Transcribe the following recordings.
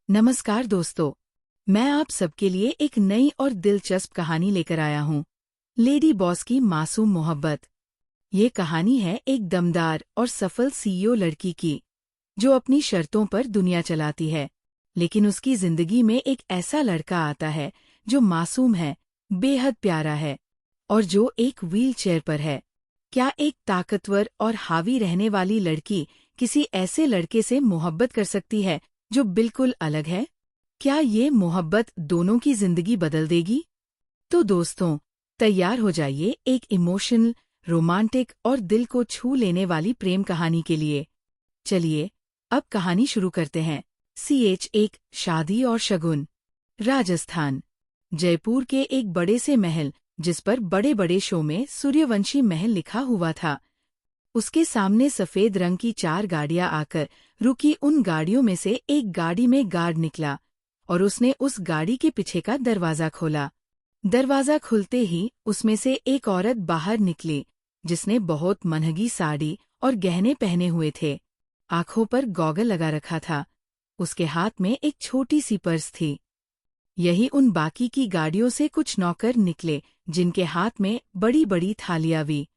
नमस्कार दोस्तों, मैं आप सबके लिए एक नई और दिलचस्प कहानी लेकर आया हूँ। लेडी बॉस की मासूम मोहब्बत। ये कहानी है एक दमदार और सफल सीईओ लड़की की, जो अपनी शर्तों पर दुनिया चलाती है। लेकिन उसकी जिंदगी में एक ऐसा लड़का आता है जो मासूम है, बेहद प्यारा है और जो एक व्हील चेयर पर है। क्या एक ताकतवर और हावी रहने वाली लड़की किसी ऐसे लड़के से मोहब्बत कर सकती है जो बिल्कुल अलग है? क्या ये मोहब्बत दोनों की जिंदगी बदल देगी? तो दोस्तों, तैयार हो जाइए एक इमोशनल, रोमांटिक और दिल को छू लेने वाली प्रेम कहानी के लिए। चलिए, अब कहानी शुरू करते हैं। एक शादी और शगुन। राजस्थान, जयपुर के एक बड़े से महल, जिस पर बड़े बड़े शो में सूर्यवंशी महल लिखा हुआ था। उसके सामने सफेद रंग की 4 गाड़ियां आकर रुकी। उन गाड़ियों में से एक गाड़ी में गार्ड निकला और उसने उस गाड़ी के पीछे का दरवाजा खोला। दरवाजा खुलते ही उसमें से एक औरत बाहर निकली, जिसने बहुत महंगी साड़ी और गहने पहने हुए थे। आंखों पर गॉगल लगा रखा था। उसके हाथ में एक छोटी सी पर्स थी। यही उन बाकी की गाड़ियों से कुछ नौकर निकले, जिनके हाथ में बड़ी बड़ी थालियां भी,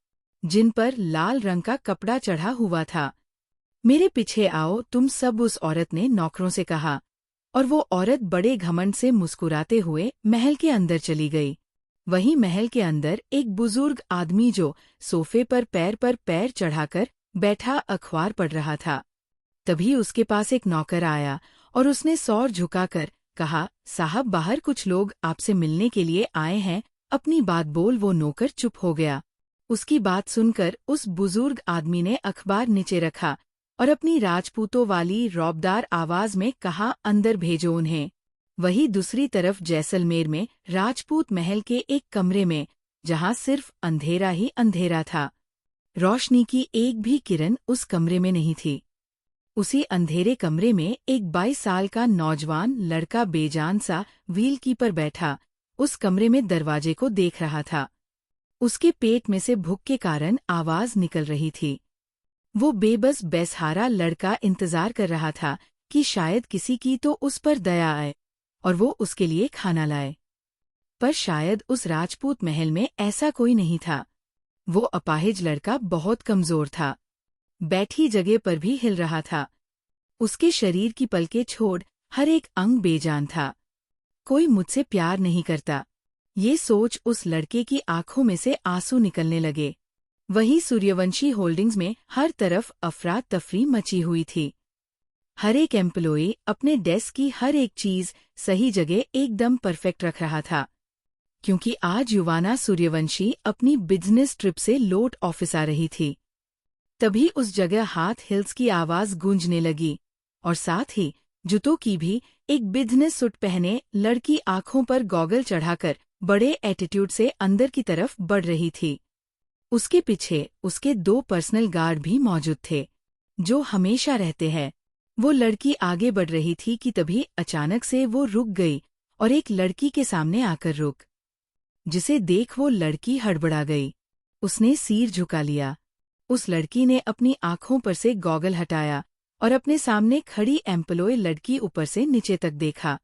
जिन पर लाल रंग का कपड़ा चढ़ा हुआ था। मेरे पीछे आओ तुम सब, उस औरत ने नौकरों से कहा, और वो औरत बड़े घमंड से मुस्कुराते हुए महल के अंदर चली गई। वहीं महल के अंदर एक बुजुर्ग आदमी, जो सोफे पर पैर चढ़ाकर बैठा अखबार पढ़ रहा था। तभी उसके पास एक नौकर आया और उसने सौर झुकाकर कहा, साहब, बाहर कुछ लोग आपसे मिलने के लिए आए हैं, अपनी बात बोल। वो नौकर चुप हो गया। उसकी बात सुनकर उस बुजुर्ग आदमी ने अखबार नीचे रखा और अपनी राजपूतों वाली रौबदार आवाज में कहा, अंदर भेजो उन्हें। वही दूसरी तरफ जैसलमेर में राजपूत महल के एक कमरे में, जहां सिर्फ अंधेरा ही अंधेरा था, रोशनी की एक भी किरण उस कमरे में नहीं थी। उसी अंधेरे कमरे में एक 22 साल का नौजवान लड़का बेजान सा व्हील कीपर बैठा उस कमरे में दरवाजे को देख रहा था। उसके पेट में से भूख के कारण आवाज निकल रही थी। वो बेबस बेसहारा लड़का इंतजार कर रहा था कि शायद किसी की तो उस पर दया आए और वो उसके लिए खाना लाए। पर शायद उस राजपूत महल में ऐसा कोई नहीं था। वो अपाहिज लड़का बहुत कमजोर था, बैठी जगह पर भी हिल रहा था। उसके शरीर की पलकें छोड़ हर एक अंग बेजान था। कोई मुझसे प्यार नहीं करता, ये सोच उस लड़के की आंखों में से आंसू निकलने लगे। वहीं सूर्यवंशी होल्डिंग्स में हर तरफ अफरा तफरी मची हुई थी। हर एक एम्प्लॉई अपने डेस्क की हर एक चीज सही जगह एकदम परफेक्ट रख रहा था, क्योंकि आज युवाना सूर्यवंशी अपनी बिजनेस ट्रिप से लौट ऑफिस आ रही थी। तभी उस जगह हाथ हिल्स की आवाज गूंजने लगी और साथ ही जूतों की भी। एक बिजनेस सूट पहने लड़की आंखों पर गॉगल चढ़ाकर बड़े एटीट्यूड से अंदर की तरफ बढ़ रही थी। उसके पीछे उसके 2 पर्सनल गार्ड भी मौजूद थे, जो हमेशा रहते हैं। वो लड़की आगे बढ़ रही थी कि तभी अचानक से वो रुक गई और एक लड़की के सामने आकर रुक, जिसे देख वो लड़की हड़बड़ा गई। उसने सिर झुका लिया। उस लड़की ने अपनी आंखों पर से गॉगल हटाया और अपने सामने खड़ी एम्प्लॉय लड़की ऊपर से नीचे तक देखा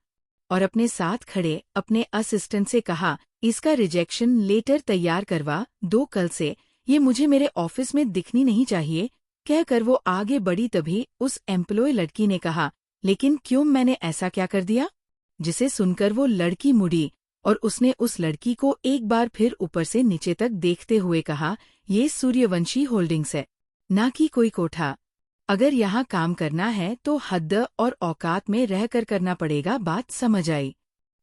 और अपने साथ खड़े अपने असिस्टेंट से कहा, इसका रिजेक्शन लेटर तैयार करवा दो कल से, ये मुझे मेरे ऑफिस में दिखनी नहीं चाहिए। कहकर वो आगे बढ़ी। तभी उस एम्प्लॉय लड़की ने कहा, लेकिन क्यों, मैंने ऐसा क्या कर दिया? जिसे सुनकर वो लड़की मुड़ी और उसने उस लड़की को एक बार फिर ऊपर से नीचे तक देखते हुए कहा, ये सूर्यवंशी होल्डिंग्स है, ना कि कोई कोठा। अगर यहाँ काम करना है तो हद और औकात में रहकर करना पड़ेगा। बात समझ आई?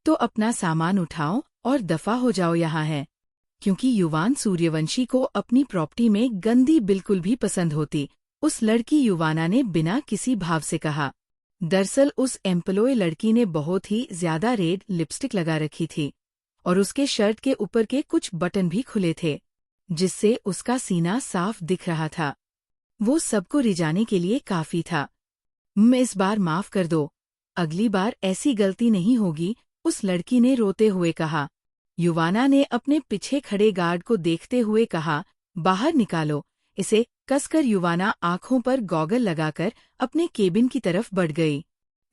तो अपना सामान उठाओ और दफा हो जाओ यहाँ है। क्योंकि युवान सूर्यवंशी को अपनी प्रॉपर्टी में गंदी बिल्कुल भी पसंद होती, उस लड़की युवाना ने बिना किसी भाव से कहा। दरअसल उस एम्प्लॉय लड़की ने बहुत ही ज्यादा रेड लिपस्टिक लगा रखी थी और उसके शर्ट के ऊपर के कुछ बटन भी खुले थे, जिससे उसका सीना साफ दिख रहा था। वो सबको रिझाने के लिए काफी था। इस बार माफ कर दो, अगली बार ऐसी गलती नहीं होगी, उस लड़की ने रोते हुए कहा। युवाना ने अपने पीछे खड़े गार्ड को देखते हुए कहा, बाहर निकालो इसे। कसकर युवाना आंखों पर गॉगल लगाकर अपने केबिन की तरफ बढ़ गई।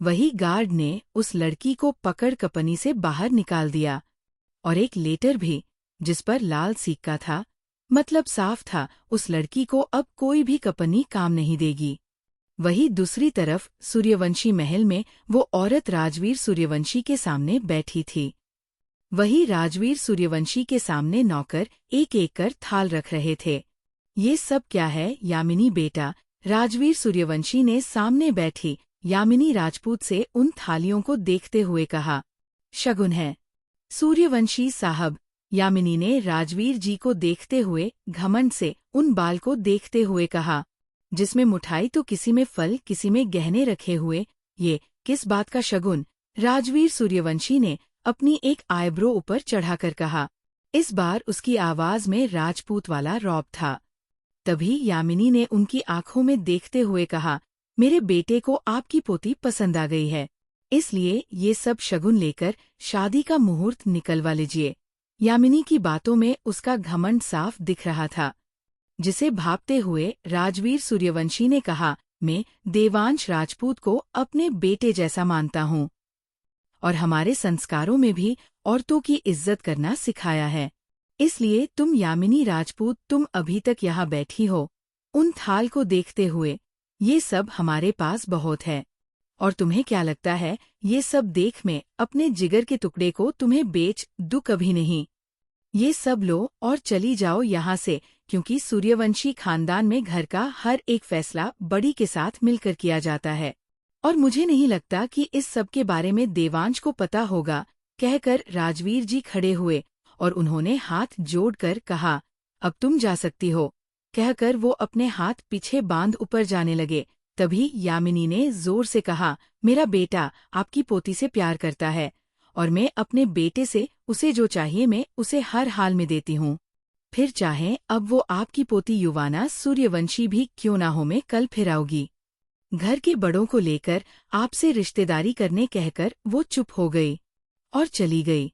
वही गार्ड ने उस लड़की को पकड़ कंपनी से बाहर निकाल दिया, और एक लेटर भी जिस पर लाल सिक्का था, मतलब साफ था उस लड़की को अब कोई भी कंपनी काम नहीं देगी। वही दूसरी तरफ सूर्यवंशी महल में वो औरत राजवीर सूर्यवंशी के सामने बैठी थी। वही राजवीर सूर्यवंशी के सामने नौकर एक एक कर थाल रख रहे थे। ये सब क्या है यामिनी बेटा? राजवीर सूर्यवंशी ने सामने बैठी यामिनी राजपूत से उन थालियों को देखते हुए कहा। शगुन है सूर्यवंशी साहब, यामिनी ने राजवीर जी को देखते हुए घमंड से उन बाल को देखते हुए कहा, जिसमें मिठाई तो किसी में फल किसी में गहने रखे हुए, ये किस बात का शगुन? राजवीर सूर्यवंशी ने अपनी एक आईब्रो ऊपर चढ़ाकर कहा। इस बार उसकी आवाज में राजपूत वाला रौब था। तभी यामिनी ने उनकी आंखों में देखते हुए कहा, मेरे बेटे को आपकी पोती पसंद आ गई है, इसलिए ये सब शगुन लेकर शादी का मुहूर्त निकलवा लीजिए। यामिनी की बातों में उसका घमंड साफ दिख रहा था, जिसे भांपते हुए राजवीर सूर्यवंशी ने कहा, मैं देवांश राजपूत को अपने बेटे जैसा मानता हूँ, और हमारे संस्कारों में भी औरतों की इज्जत करना सिखाया है। इसलिए तुम यामिनी राजपूत, तुम अभी तक यहाँ बैठी हो उन थाल को देखते हुए, ये सब हमारे पास बहुत है, और तुम्हें क्या लगता है ये सब देख मैं अपने जिगर के टुकड़े को तुम्हें बेच दूं? कभी नहीं। ये सब लो और चली जाओ यहाँ से, क्योंकि सूर्यवंशी खानदान में घर का हर एक फैसला बड़ी के साथ मिलकर किया जाता है, और मुझे नहीं लगता कि इस सब के बारे में देवांश को पता होगा। कहकर राजवीर जी खड़े हुए और उन्होंने हाथ जोड़कर कहा, अब तुम जा सकती हो। कहकर वो अपने हाथ पीछे बांध ऊपर जाने लगे। तभी यामिनी ने जोर से कहा, मेरा बेटा आपकी पोती से प्यार करता है, और मैं अपने बेटे से उसे जो चाहिए मैं उसे हर हाल में देती हूँ। फिर चाहे अब वो आपकी पोती युवाना सूर्यवंशी भी क्यों ना हो, मैं कल फिर आऊंगी। घर के बड़ों को लेकर आपसे रिश्तेदारी करने कहकर वो चुप हो गई और चली गई।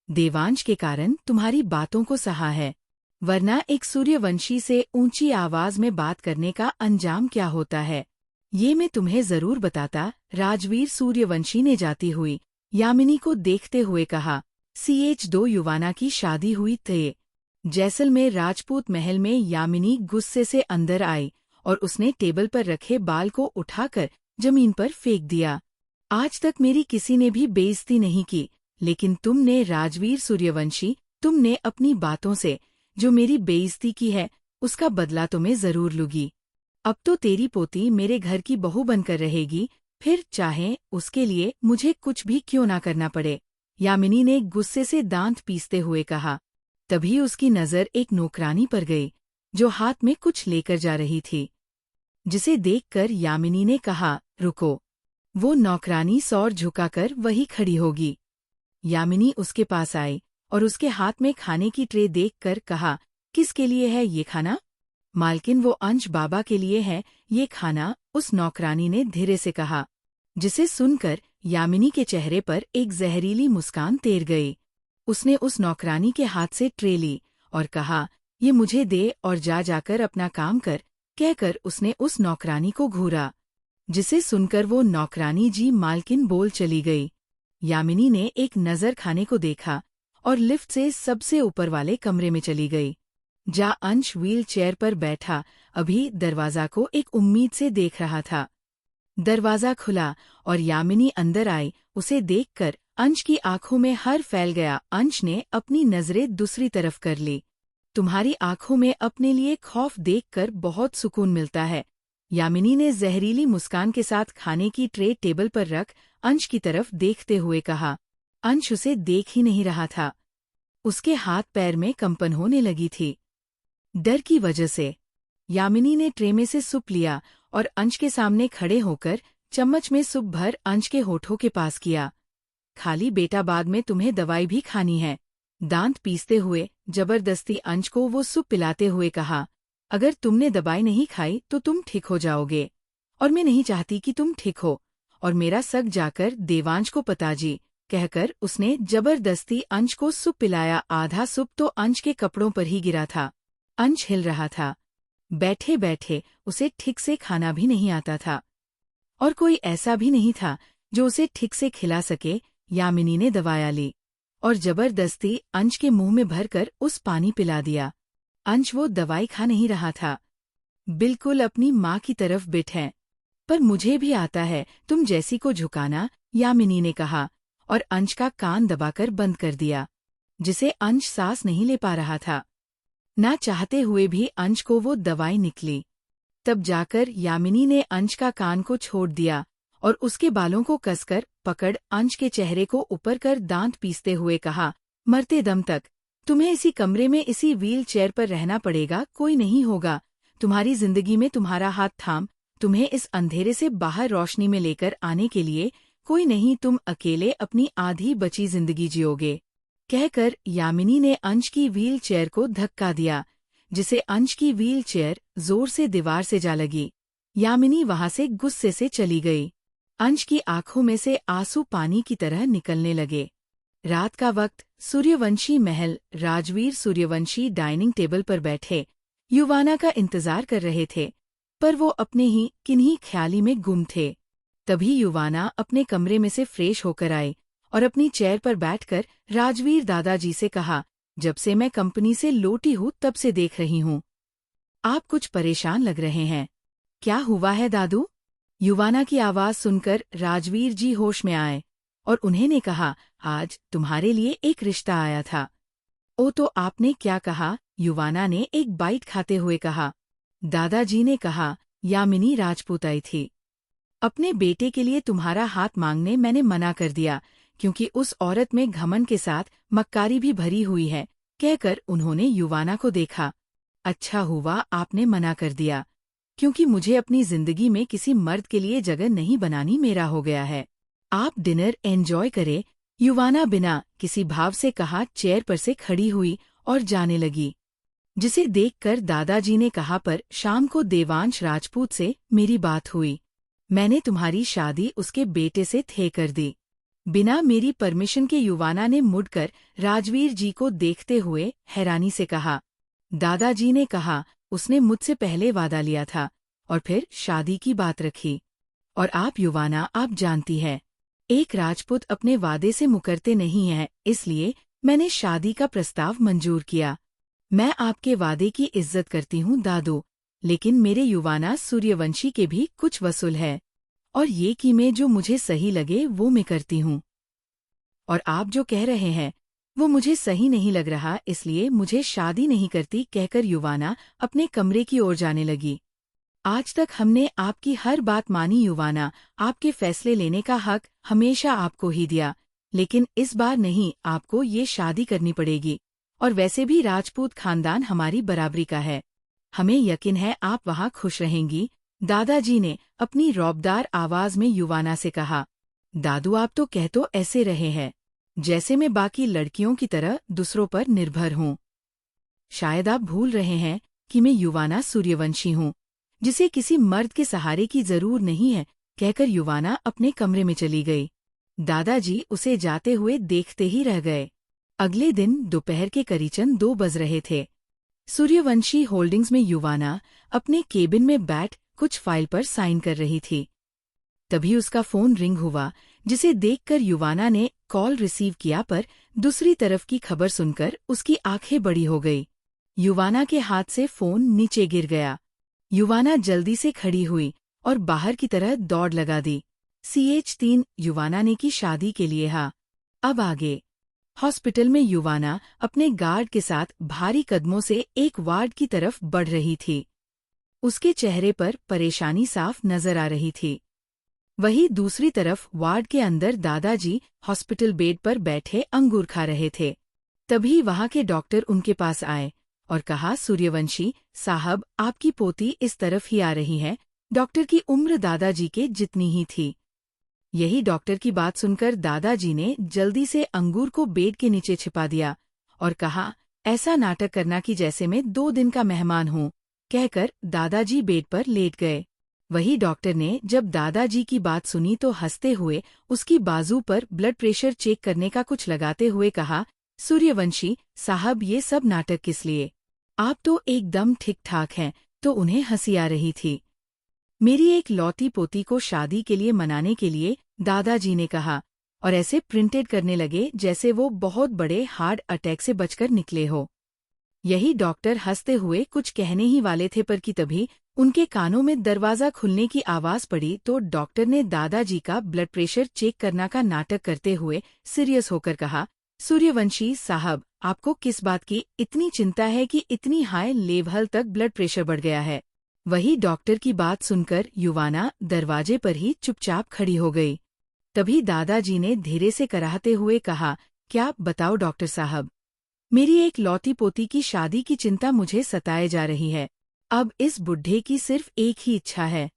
देवांश के कारण तुम्हारी बातों को सहा है, वरना एक सूर्यवंशी से ऊंची आवाज में बात करने का अंजाम क्या होता है, ये मैं तुम्हें जरूर बताता। राजवीर सूर्यवंशी ने जाती हुई यामिनी को देखते हुए कहा। CH2 युवाना की शादी हुई थे। जैसलमेर राजपूत महल में यामिनी गुस्से से अंदर आई और उसने टेबल पर रखे बाल को उठाकर जमीन पर फेंक दिया। आज तक मेरी किसी ने भी बेइज्जती नहीं की, लेकिन तुमने राजवीर सूर्यवंशी, तुमने अपनी बातों से जो मेरी बेइज्जती की है उसका बदला तो मैं जरूर लूंगी। अब तो तेरी पोती मेरे घर की बहू बनकर रहेगी, फिर चाहे उसके लिए मुझे कुछ भी क्यों ना करना पड़े। यामिनी ने गुस्से से दांत पीसते हुए कहा। तभी उसकी नजर एक नौकरानी पर गई जो हाथ में कुछ लेकर जा रही थी, जिसे देखकर यामिनी ने कहा, रुको। वो नौकरानी सौर झुकाकर वही खड़ी होगी। यामिनी उसके पास आई और उसके हाथ में खाने की ट्रे देखकर कहा, किसके लिए है ये खाना? मालकिन, वो अंश बाबा के लिए है ये खाना, उस नौकरानी ने धीरे से कहा, जिसे सुनकर यामिनी के चेहरे पर एक जहरीली मुस्कान तैर गई। उसने उस नौकरानी के हाथ से ट्रे ली और कहा, ये मुझे दे और जा जाकर अपना काम कर। कहकर उसने उस नौकरानी को घूरा, जिसे सुनकर वो नौकरानी जी मालकिन बोल चली गई। यामिनी ने एक नजर खाने को देखा और लिफ्ट से सबसे ऊपर वाले कमरे में चली गई। जा अंश व्हील चेयर पर बैठा अभी दरवाजा को एक उम्मीद से देख रहा था। दरवाजा खुला और यामिनी अंदर आई। उसे देखकर अंश की आंखों में हर फैल गया। अंश ने अपनी नजरें दूसरी तरफ कर ली। तुम्हारी आंखों में अपने लिए खौफ देखकर बहुत सुकून मिलता है। यामिनी ने जहरीली मुस्कान के साथ खाने की ट्रे टेबल पर रख अंश की तरफ देखते हुए कहा। अंश उसे देख ही नहीं रहा था। उसके हाथ पैर में कंपन होने लगी थी, डर की वजह से। यामिनी ने ट्रे में से सूप लिया और अंश के सामने खड़े होकर चम्मच में सूप भर अंश के होठों के पास किया। खाली बेटा, बाद में तुम्हें दवाई भी खानी है। दांत पीसते हुए जबरदस्ती अंश को वो सूप पिलाते हुए कहा, अगर तुमने दवाई नहीं खाई तो तुम ठीक हो जाओगे, और मैं नहीं चाहती कि तुम ठीक हो और मेरा सग जाकर देवांश को पता जी। कहकर उसने जबरदस्ती अंश को सूप पिलाया। आधा सूप तो अंश के कपड़ों पर ही गिरा था। अंश हिल रहा था। बैठे बैठे उसे ठीक से खाना भी नहीं आता था, और कोई ऐसा भी नहीं था जो उसे ठीक से खिला सके। यामिनी ने दवाया ली और जबरदस्ती अंश के मुंह में भरकर उस पानी पिला दिया। अंश वो दवाई खा नहीं रहा था, बिल्कुल अपनी माँ की तरफ बिठ है। पर मुझे भी आता है तुम जैसी को झुकाना, यामिनी ने कहा और अंश का कान दबाकर बंद कर दिया, जिसे अंश सांस नहीं ले पा रहा था। ना चाहते हुए भी अंश को वो दवाई निकली। तब जाकर यामिनी ने अंश का कान को छोड़ दिया और उसके बालों को कसकर पकड़ अंश के चेहरे को ऊपर कर दांत पीसते हुए कहा, मरते दम तक तुम्हें इसी कमरे में इसी व्हील चेयर पर रहना पड़ेगा, कोई नहीं होगा तुम्हारी जिंदगी में तुम्हारा हाथ थाम तुम्हें इस अंधेरे से बाहर रोशनी में लेकर आने के लिए, कोई नहीं, तुम अकेले अपनी आधी बची जिंदगी जियोगे। कहकर यामिनी ने अंश की व्हील चेयर को धक्का दिया, जिसे अंश की व्हील चेयर जोर से दीवार से जा लगी। यामिनी वहां से गुस्से से चली गई। अंश की आंखों में से आंसू पानी की तरह निकलने लगे। रात का वक्त, सूर्यवंशी महल, राजवीर सूर्यवंशी डाइनिंग टेबल पर बैठे युवाना का इंतजार कर रहे थे, पर वो अपने ही किन्हीं ख्याली में गुम थे। तभी युवाना अपने कमरे में से फ्रेश होकर आई और अपनी चेयर पर बैठकर राजवीर दादाजी से कहा, जब से मैं कंपनी से लौटी हूँ तब से देख रही हूँ आप कुछ परेशान लग रहे हैं। क्या हुआ है दादू? युवाना की आवाज सुनकर राजवीर जी होश में आए और उन्होंने कहा, आज तुम्हारे लिए एक रिश्ता आया था। ओ तो आपने क्या कहा? युवाना ने एक बाइट खाते हुए कहा। दादाजी ने कहा, यामिनी राजपूत आई थी। अपने बेटे के लिए तुम्हारा हाथ मांगने मैंने मना कर दिया, क्योंकि उस औरत में घमंड के साथ मक्कारी भी भरी हुई है। कहकर उन्होंने युवाना को देखा। अच्छा हुआ आपने मना कर दिया, क्योंकि मुझे अपनी जिंदगी में किसी मर्द के लिए जगह नहीं बनानी, मेरा हो गया है। आप डिनर एंजॉय करें, युवाना बिना किसी भाव से कहा चेयर पर से खड़ी हुई और जाने लगी, जिसे देखकर दादाजी ने कहा, पर शाम को देवांश राजपूत से मेरी बात हुई। मैंने तुम्हारी शादी उसके बेटे से तय कर दी, बिना मेरी परमिशन के। युवाना ने मुड़कर राजवीर जी को देखते हुए हैरानी से कहा। दादाजी ने कहा, उसने मुझसे पहले वादा लिया था और फिर शादी की बात रखी। और आप युवाना, आप जानती है, एक राजपूत अपने वादे से मुकरते नहीं है, इसलिए मैंने शादी का प्रस्ताव मंजूर किया। मैं आपके वादे की इज्जत करती हूँ दादू, लेकिन मेरे युवाना सूर्यवंशी के भी कुछ वसूल है, और ये कि मैं जो मुझे सही लगे वो मैं करती हूँ। और आप जो कह रहे हैं वो मुझे सही नहीं लग रहा, इसलिए मुझे शादी नहीं करती। कहकर युवाना अपने कमरे की ओर जाने लगी। आज तक हमने आपकी हर बात मानी युवाना, आपके फैसले लेने का हक हमेशा आपको ही दिया, लेकिन इस बार नहीं, आपको ये शादी करनी पड़ेगी। और वैसे भी राजपूत खानदान हमारी बराबरी का है, हमें यकीन है आप वहाँ खुश रहेंगी। दादाजी ने अपनी रौबदार आवाज में युवाना से कहा। दादू, आप तो कह तो ऐसे रहे हैं जैसे मैं बाकी लड़कियों की तरह दूसरों पर निर्भर हूँ। शायद आप भूल रहे हैं कि मैं युवाना सूर्यवंशी हूँ, जिसे किसी मर्द के सहारे की जरूर नहीं है। कहकर युवाना अपने कमरे में चली गई। दादाजी उसे जाते हुए देखते ही रह गए। अगले दिन दोपहर के करीबन 2 बज रहे थे। सूर्यवंशी होल्डिंग्स में युवाना अपने केबिन में बैठ कुछ फाइल पर साइन कर रही थी। तभी उसका फोन रिंग हुआ, जिसे देखकर युवाना ने कॉल रिसीव किया, पर दूसरी तरफ की खबर सुनकर उसकी आंखें बड़ी हो गई। युवाना के हाथ से फोन नीचे गिर गया। युवाना जल्दी से खड़ी हुई और बाहर की तरह दौड़ लगा दी। CH3 युवाना ने की शादी के लिए। हाँ, अब आगे। हॉस्पिटल में युवाना अपने गार्ड के साथ भारी कदमों से एक वार्ड की तरफ बढ़ रही थी। उसके चेहरे पर परेशानी साफ नजर आ रही थी। वहीं दूसरी तरफ वार्ड के अंदर दादाजी हॉस्पिटल बेड पर बैठे अंगूर खा रहे थे। तभी वहां के डॉक्टर उनके पास आए और कहा, सूर्यवंशी साहब, आपकी पोती इस तरफ ही आ रही है। डॉक्टर की उम्र दादाजी के जितनी ही थी। यही डॉक्टर की बात सुनकर दादाजी ने जल्दी से अंगूर को बेड के नीचे छिपा दिया और कहा, ऐसा नाटक करना कि जैसे मैं 2 दिन का मेहमान हूँ। कहकर दादाजी बेड पर लेट गए। वही डॉक्टर ने जब दादाजी की बात सुनी तो हंसते हुए उसकी बाजू पर ब्लड प्रेशर चेक करने का कुछ लगाते हुए कहा, सूर्यवंशी साहब, ये सब नाटक किस लिए? आप तो एकदम ठीक ठाक हैं। तो उन्हें हंसी आ रही थी। मेरी एक लौती पोती को शादी के लिए मनाने के लिए दादाजी ने कहा, और ऐसे प्रिंटेड करने लगे जैसे वो बहुत बड़े हार्ट अटैक से बचकर निकले हो। यही डॉक्टर हंसते हुए कुछ कहने ही वाले थे पर कि तभी उनके कानों में दरवाज़ा खुलने की आवाज़ पड़ी तो डॉक्टर ने दादाजी का ब्लड प्रेशर चेक करना का नाटक करते हुए सीरियस होकर कहा, सूर्यवंशी साहब, आपको किस बात की इतनी चिंता है कि इतनी हाई लेवल तक ब्लड प्रेशर बढ़ गया है? वही डॉक्टर की बात सुनकर युवाना दरवाजे पर ही चुपचाप खड़ी हो गई। तभी दादाजी ने धीरे से कराहते हुए कहा, क्या बताओ डॉक्टर साहब, मेरी एक लौती पोती की शादी की चिंता मुझे सताए जा रही है। अब इस बुढ़े की सिर्फ एक ही इच्छा है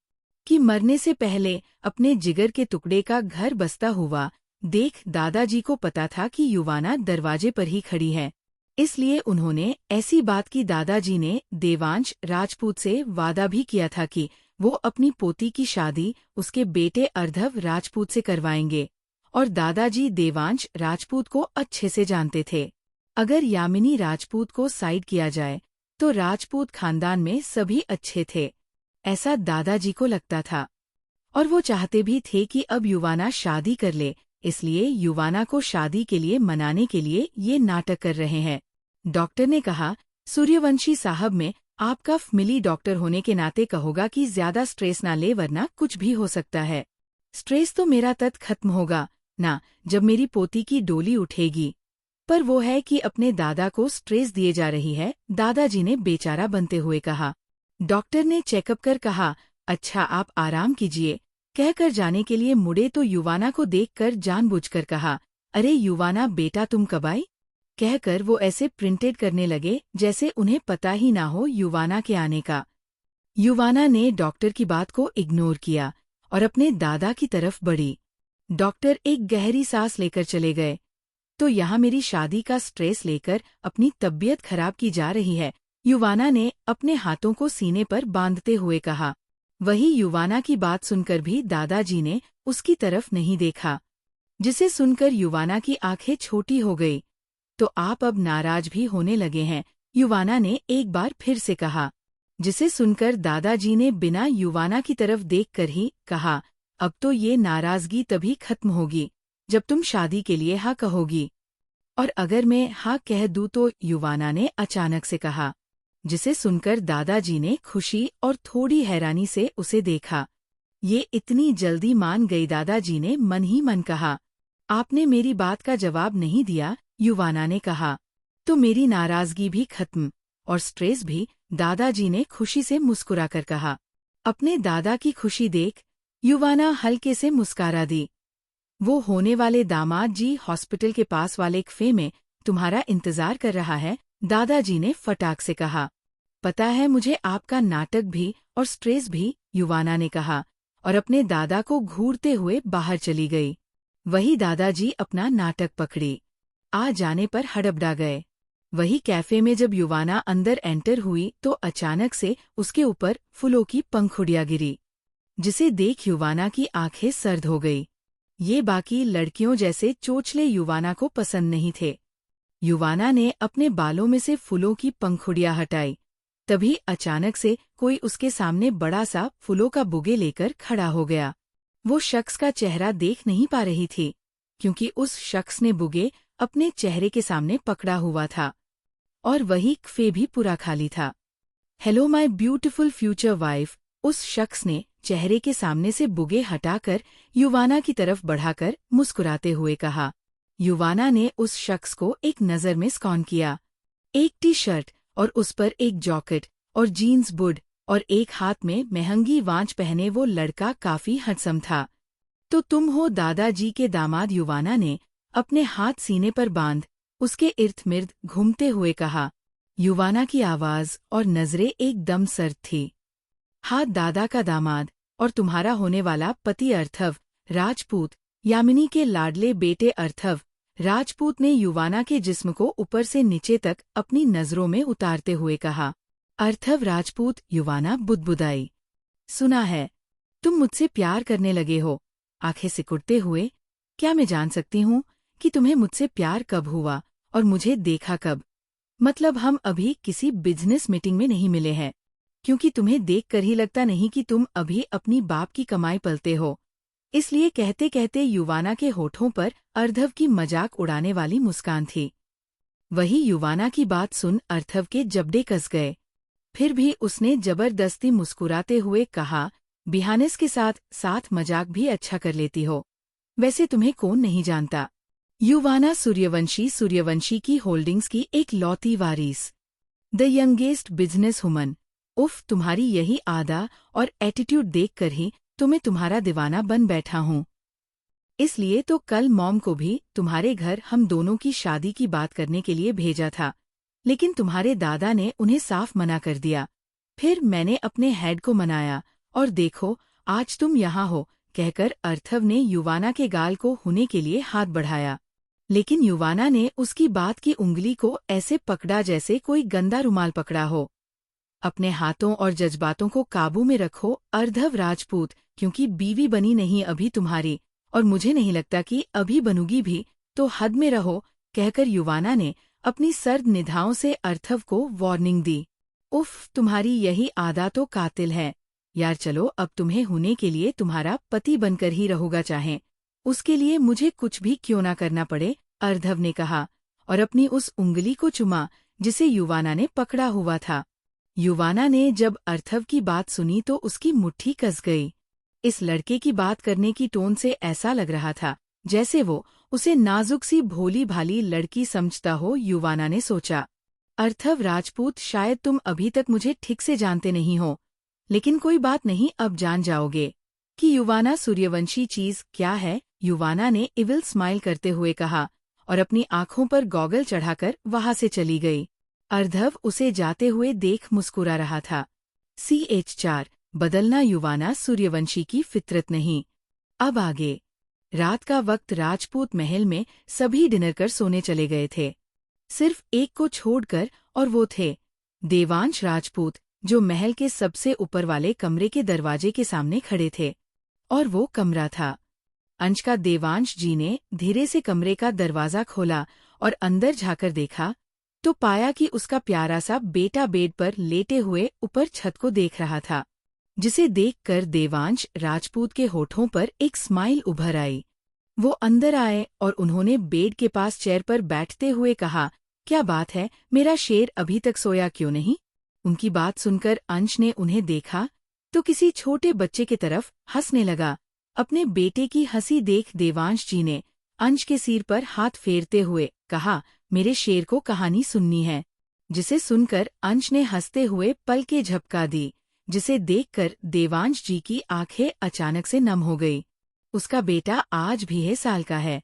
कि मरने से पहले अपने जिगर के टुकड़े का घर बसता हुआ देख। दादाजी को पता था कि युवाना दरवाजे पर ही खड़ी है, इसलिए उन्होंने ऐसी बात की दादाजी ने देवांश राजपूत से वादा भी किया था कि वो अपनी पोती की शादी उसके बेटे अर्धव राजपूत से करवाएंगे। और दादाजी देवांश राजपूत को अच्छे से जानते थे। अगर यामिनी राजपूत को साइड किया जाए तो राजपूत खानदान में सभी अच्छे थे, ऐसा दादाजी को लगता था। और वो चाहते भी थे कि अब युवाना शादी कर ले, इसलिए युवाना को शादी के लिए मनाने के लिए ये नाटक कर रहे हैं। डॉक्टर ने कहा, सूर्यवंशी साहब, मैं आपका फैमिली डॉक्टर होने के नाते कहूँगा कि ज्यादा स्ट्रेस ना ले, वरना कुछ भी हो सकता है। स्ट्रेस तो मेरा तत खत्म होगा ना जब मेरी पोती की डोली उठेगी, पर वो है कि अपने दादा को स्ट्रेस दिए जा रही है, दादाजी ने बेचारा बनते हुए कहा। डॉक्टर ने चेकअप कर कहा, अच्छा आप आराम कीजिए, कहकर जाने के लिए मुड़े तो युवाना को देखकर जानबूझकर कहा, अरे युवाना बेटा तुम कब आई? कहकर वो ऐसे प्रिंटेड करने लगे जैसे उन्हें पता ही ना हो युवाना के आने का। युवाना ने डॉक्टर की बात को इग्नोर किया और अपने दादा की तरफ बढ़ी। डॉक्टर एक गहरी सांस लेकर चले गए। तो यहाँ मेरी शादी का स्ट्रेस लेकर अपनी तबीयत खराब की जा रही है, युवाना ने अपने हाथों को सीने पर बांधते हुए कहा। वही युवाना की बात सुनकर भी दादाजी ने उसकी तरफ नहीं देखा, जिसे सुनकर युवाना की आंखें छोटी हो गई। तो आप अब नाराज भी होने लगे हैं, युवाना ने एक बार फिर से कहा, जिसे सुनकर दादाजी ने बिना युवाना की तरफ देखकर ही कहा, अब तो ये नाराजगी तभी खत्म होगी जब तुम शादी के लिए हाँ कहोगी। और अगर मैं हाँ कह दूँ तो, युवाना ने अचानक से कहा, जिसे सुनकर दादाजी ने खुशी और थोड़ी हैरानी से उसे देखा। ये इतनी जल्दी मान गई, दादाजी ने मन ही मन कहा। आपने मेरी बात का जवाब नहीं दिया, युवाना ने कहा, तो मेरी नाराजगी भी खत्म और स्ट्रेस भी, दादाजी ने खुशी से मुस्कुराकर कहा। अपने दादा की खुशी देख युवाना हल्के से मुस्कारा दी। वो होने वाले दामाद जी हॉस्पिटल के पास वाले कैफे में तुम्हारा इंतजार कर रहा है, दादाजी ने फटाक से कहा। पता है मुझे आपका नाटक भी और स्ट्रेस भी, युवाना ने कहा और अपने दादा को घूरते हुए बाहर चली गई। वही दादाजी अपना नाटक पकड़ी आ जाने पर हड़बड़ा गए। वही कैफे में जब युवाना अंदर एंटर हुई तो अचानक से उसके ऊपर फूलों की पंखुड़ियां गिरी, जिसे देख युवाना की आंखें सर्द हो गई। ये बाकी लड़कियों जैसे चोचले युवाना को पसंद नहीं थे। युवाना ने अपने बालों में से फूलों की पंखुड़ियां हटाई, तभी अचानक से कोई उसके सामने बड़ा सा फूलों का बुके लेकर खड़ा हो गया। वो शख्स का चेहरा देख नहीं पा रही थी, क्योंकि उस शख्स ने बुके अपने चेहरे के सामने पकड़ा हुआ था और वही कैफे भी पूरा खाली था। Hello my beautiful future wife, उस शख्स ने चेहरे के सामने से बुके हटाकर युवाना की तरफ बढ़ाकर मुस्कुराते हुए कहा। युवाना ने उस शख्स को एक नज़र में स्कॉन किया। एक टी शर्ट और उस पर एक जॉकेट और जीन्स बुड और एक हाथ में महंगी वांच पहने वो लड़का काफी हैंडसम था। तो तुम हो दादाजी के दामाद, युवाना ने अपने हाथ सीने पर बांध उसके इर्द गिर्द घूमते हुए कहा। युवाना की आवाज और नजरें एकदम सर्द थी। हाँ दादा का दामाद और तुम्हारा होने वाला पति अर्थव राजपूत, यामिनी के लाडले बेटे अर्थव राजपूत ने युवाना के जिस्म को ऊपर से नीचे तक अपनी नजरों में उतारते हुए कहा। अर्थव राजपूत, युवाना बुदबुदाई। सुना है तुम मुझसे प्यार करने लगे हो, आंखें सिकुड़ते हुए। क्या मैं जान सकती हूँ कि तुम्हें मुझसे प्यार कब हुआ और मुझे देखा कब? मतलब हम अभी किसी बिजनेस मीटिंग में नहीं मिले हैं, क्योंकि तुम्हें देखकर ही लगता नहीं कि तुम अभी अपनी बाप की कमाई पलते हो। इसलिए कहते कहते युवाना के होठों पर अर्धव की मजाक उड़ाने वाली मुस्कान थी। वही युवाना की बात सुन अर्धव के जबड़े कस गए। फिर भी उसने जबरदस्ती मुस्कुराते हुए कहा, बिहानेस के साथ साथ मजाक भी अच्छा कर लेती हो। वैसे तुम्हें कौन नहीं जानता। युवाना सूर्यवंशी की होल्डिंग्स की एक लौती वारिस, द यंगेस्ट बिजनेस वुमन। उफ, तुम्हारी यही आदा और एटीट्यूड देखकर ही तो मैं तुम्हारा दीवाना बन बैठा हूँ। इसलिए तो कल मॉम को भी तुम्हारे घर हम दोनों की शादी की बात करने के लिए भेजा था, लेकिन तुम्हारे दादा ने उन्हें साफ मना कर दिया। फिर मैंने अपने हेड को मनाया और देखो आज तुम यहाँ हो, कहकर अर्थव ने युवाना के गाल को होने के लिए हाथ बढ़ाया। लेकिन युवाना ने उसकी बात की उंगली को ऐसे पकड़ा जैसे कोई गंदा रुमाल पकड़ा हो। अपने हाथों और जज्बातों को काबू में रखो अर्धव राजपूत, क्योंकि बीवी बनी नहीं अभी तुम्हारी, और मुझे नहीं लगता कि अभी बनूगी भी, तो हद में रहो, कहकर युवाना ने अपनी सर्द निगाहों से अर्थव को वार्निंग दी। उफ, तुम्हारी यही आदा तो कातिल है यार। चलो अब तुम्हें होने के लिए तुम्हारा पति बनकर ही रहूंगा, चाहे उसके लिए मुझे कुछ भी क्यों ना करना पड़े, अर्धव ने कहा और अपनी उस उंगली को चुमा जिसे युवाना ने पकड़ा हुआ था। युवाना ने जब अर्थव की बात सुनी तो उसकी मुट्ठी कस गई। इस लड़के की बात करने की टोन से ऐसा लग रहा था जैसे वो उसे नाजुक सी भोली भाली लड़की समझता हो। युवाना ने सोचा, अर्थव राजपूत, शायद तुम अभी तक मुझे ठीक से जानते नहीं हो, लेकिन कोई बात नहीं, अब जान जाओगे कि युवाना सूर्यवंशी चीज क्या है। युवाना ने इविल स्माइल करते हुए कहा और अपनी आंखों पर गॉगल चढ़ाकर वहां से चली गई। अर्धव उसे जाते हुए देख मुस्कुरा रहा था। CH4 बदलना युवाना सूर्यवंशी की फितरत नहीं। अब आगे। रात का वक्त राजपूत महल में सभी डिनर कर सोने चले गए थे, सिर्फ एक को छोड़कर, और वो थे देवांश राजपूत, जो महल के सबसे ऊपर वाले कमरे के दरवाजे के सामने खड़े थे। और वो कमरा था अंश का। देवांश जी ने धीरे से कमरे का दरवाजा खोला और अंदर झाकर देखा तो पाया कि उसका प्यारा सा बेटा बेड पर लेटे हुए ऊपर छत को देख रहा था, जिसे देखकर देवांश राजपूत के होठों पर एक स्माइल उभर आई। वो अंदर आए और उन्होंने बेड के पास चेयर पर बैठते हुए कहा, क्या बात है, मेरा शेर अभी तक सोया क्यों नहीं? उनकी बात सुनकर अंश ने उन्हें देखा तो किसी छोटे बच्चे की तरफ हंसने लगा। अपने बेटे की हंसी देख देवांश जी ने अंश के सिर पर हाथ फेरते हुए कहा, मेरे शेर को कहानी सुननी है। जिसे सुनकर अंश ने हंसते हुए पलकें झपका दी, जिसे देखकर देवांश जी की आंखें अचानक से नम हो गई। उसका बेटा आज भी 6 साल का है,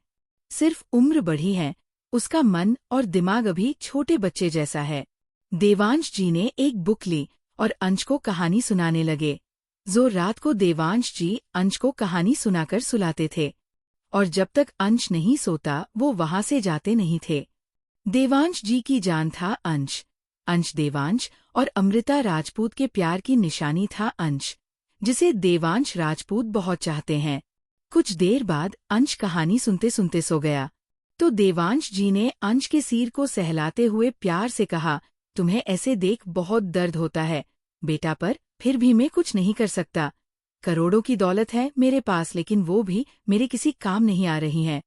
सिर्फ उम्र बढ़ी है, उसका मन और दिमाग अभी छोटे बच्चे जैसा है। देवांश जी ने एक बुक ली और अंश को कहानी सुनाने लगे। जो रात को देवांश जी अंश को कहानी सुनाकर सुलाते थे, और जब तक अंश नहीं सोता वो वहां से जाते नहीं थे। देवांश जी की जान था अंश। अंश देवांश और अमृता राजपूत के प्यार की निशानी था अंश, जिसे देवांश राजपूत बहुत चाहते हैं। कुछ देर बाद अंश कहानी सुनते सुनते सो गया, तो देवांश जी ने अंश के सिर को सहलाते हुए प्यार से कहा, तुम्हें ऐसे देख बहुत दर्द होता है बेटा, पर फिर भी मैं कुछ नहीं कर सकता। करोड़ों की दौलत है मेरे पास, लेकिन वो भी मेरे किसी काम नहीं आ रही हैं।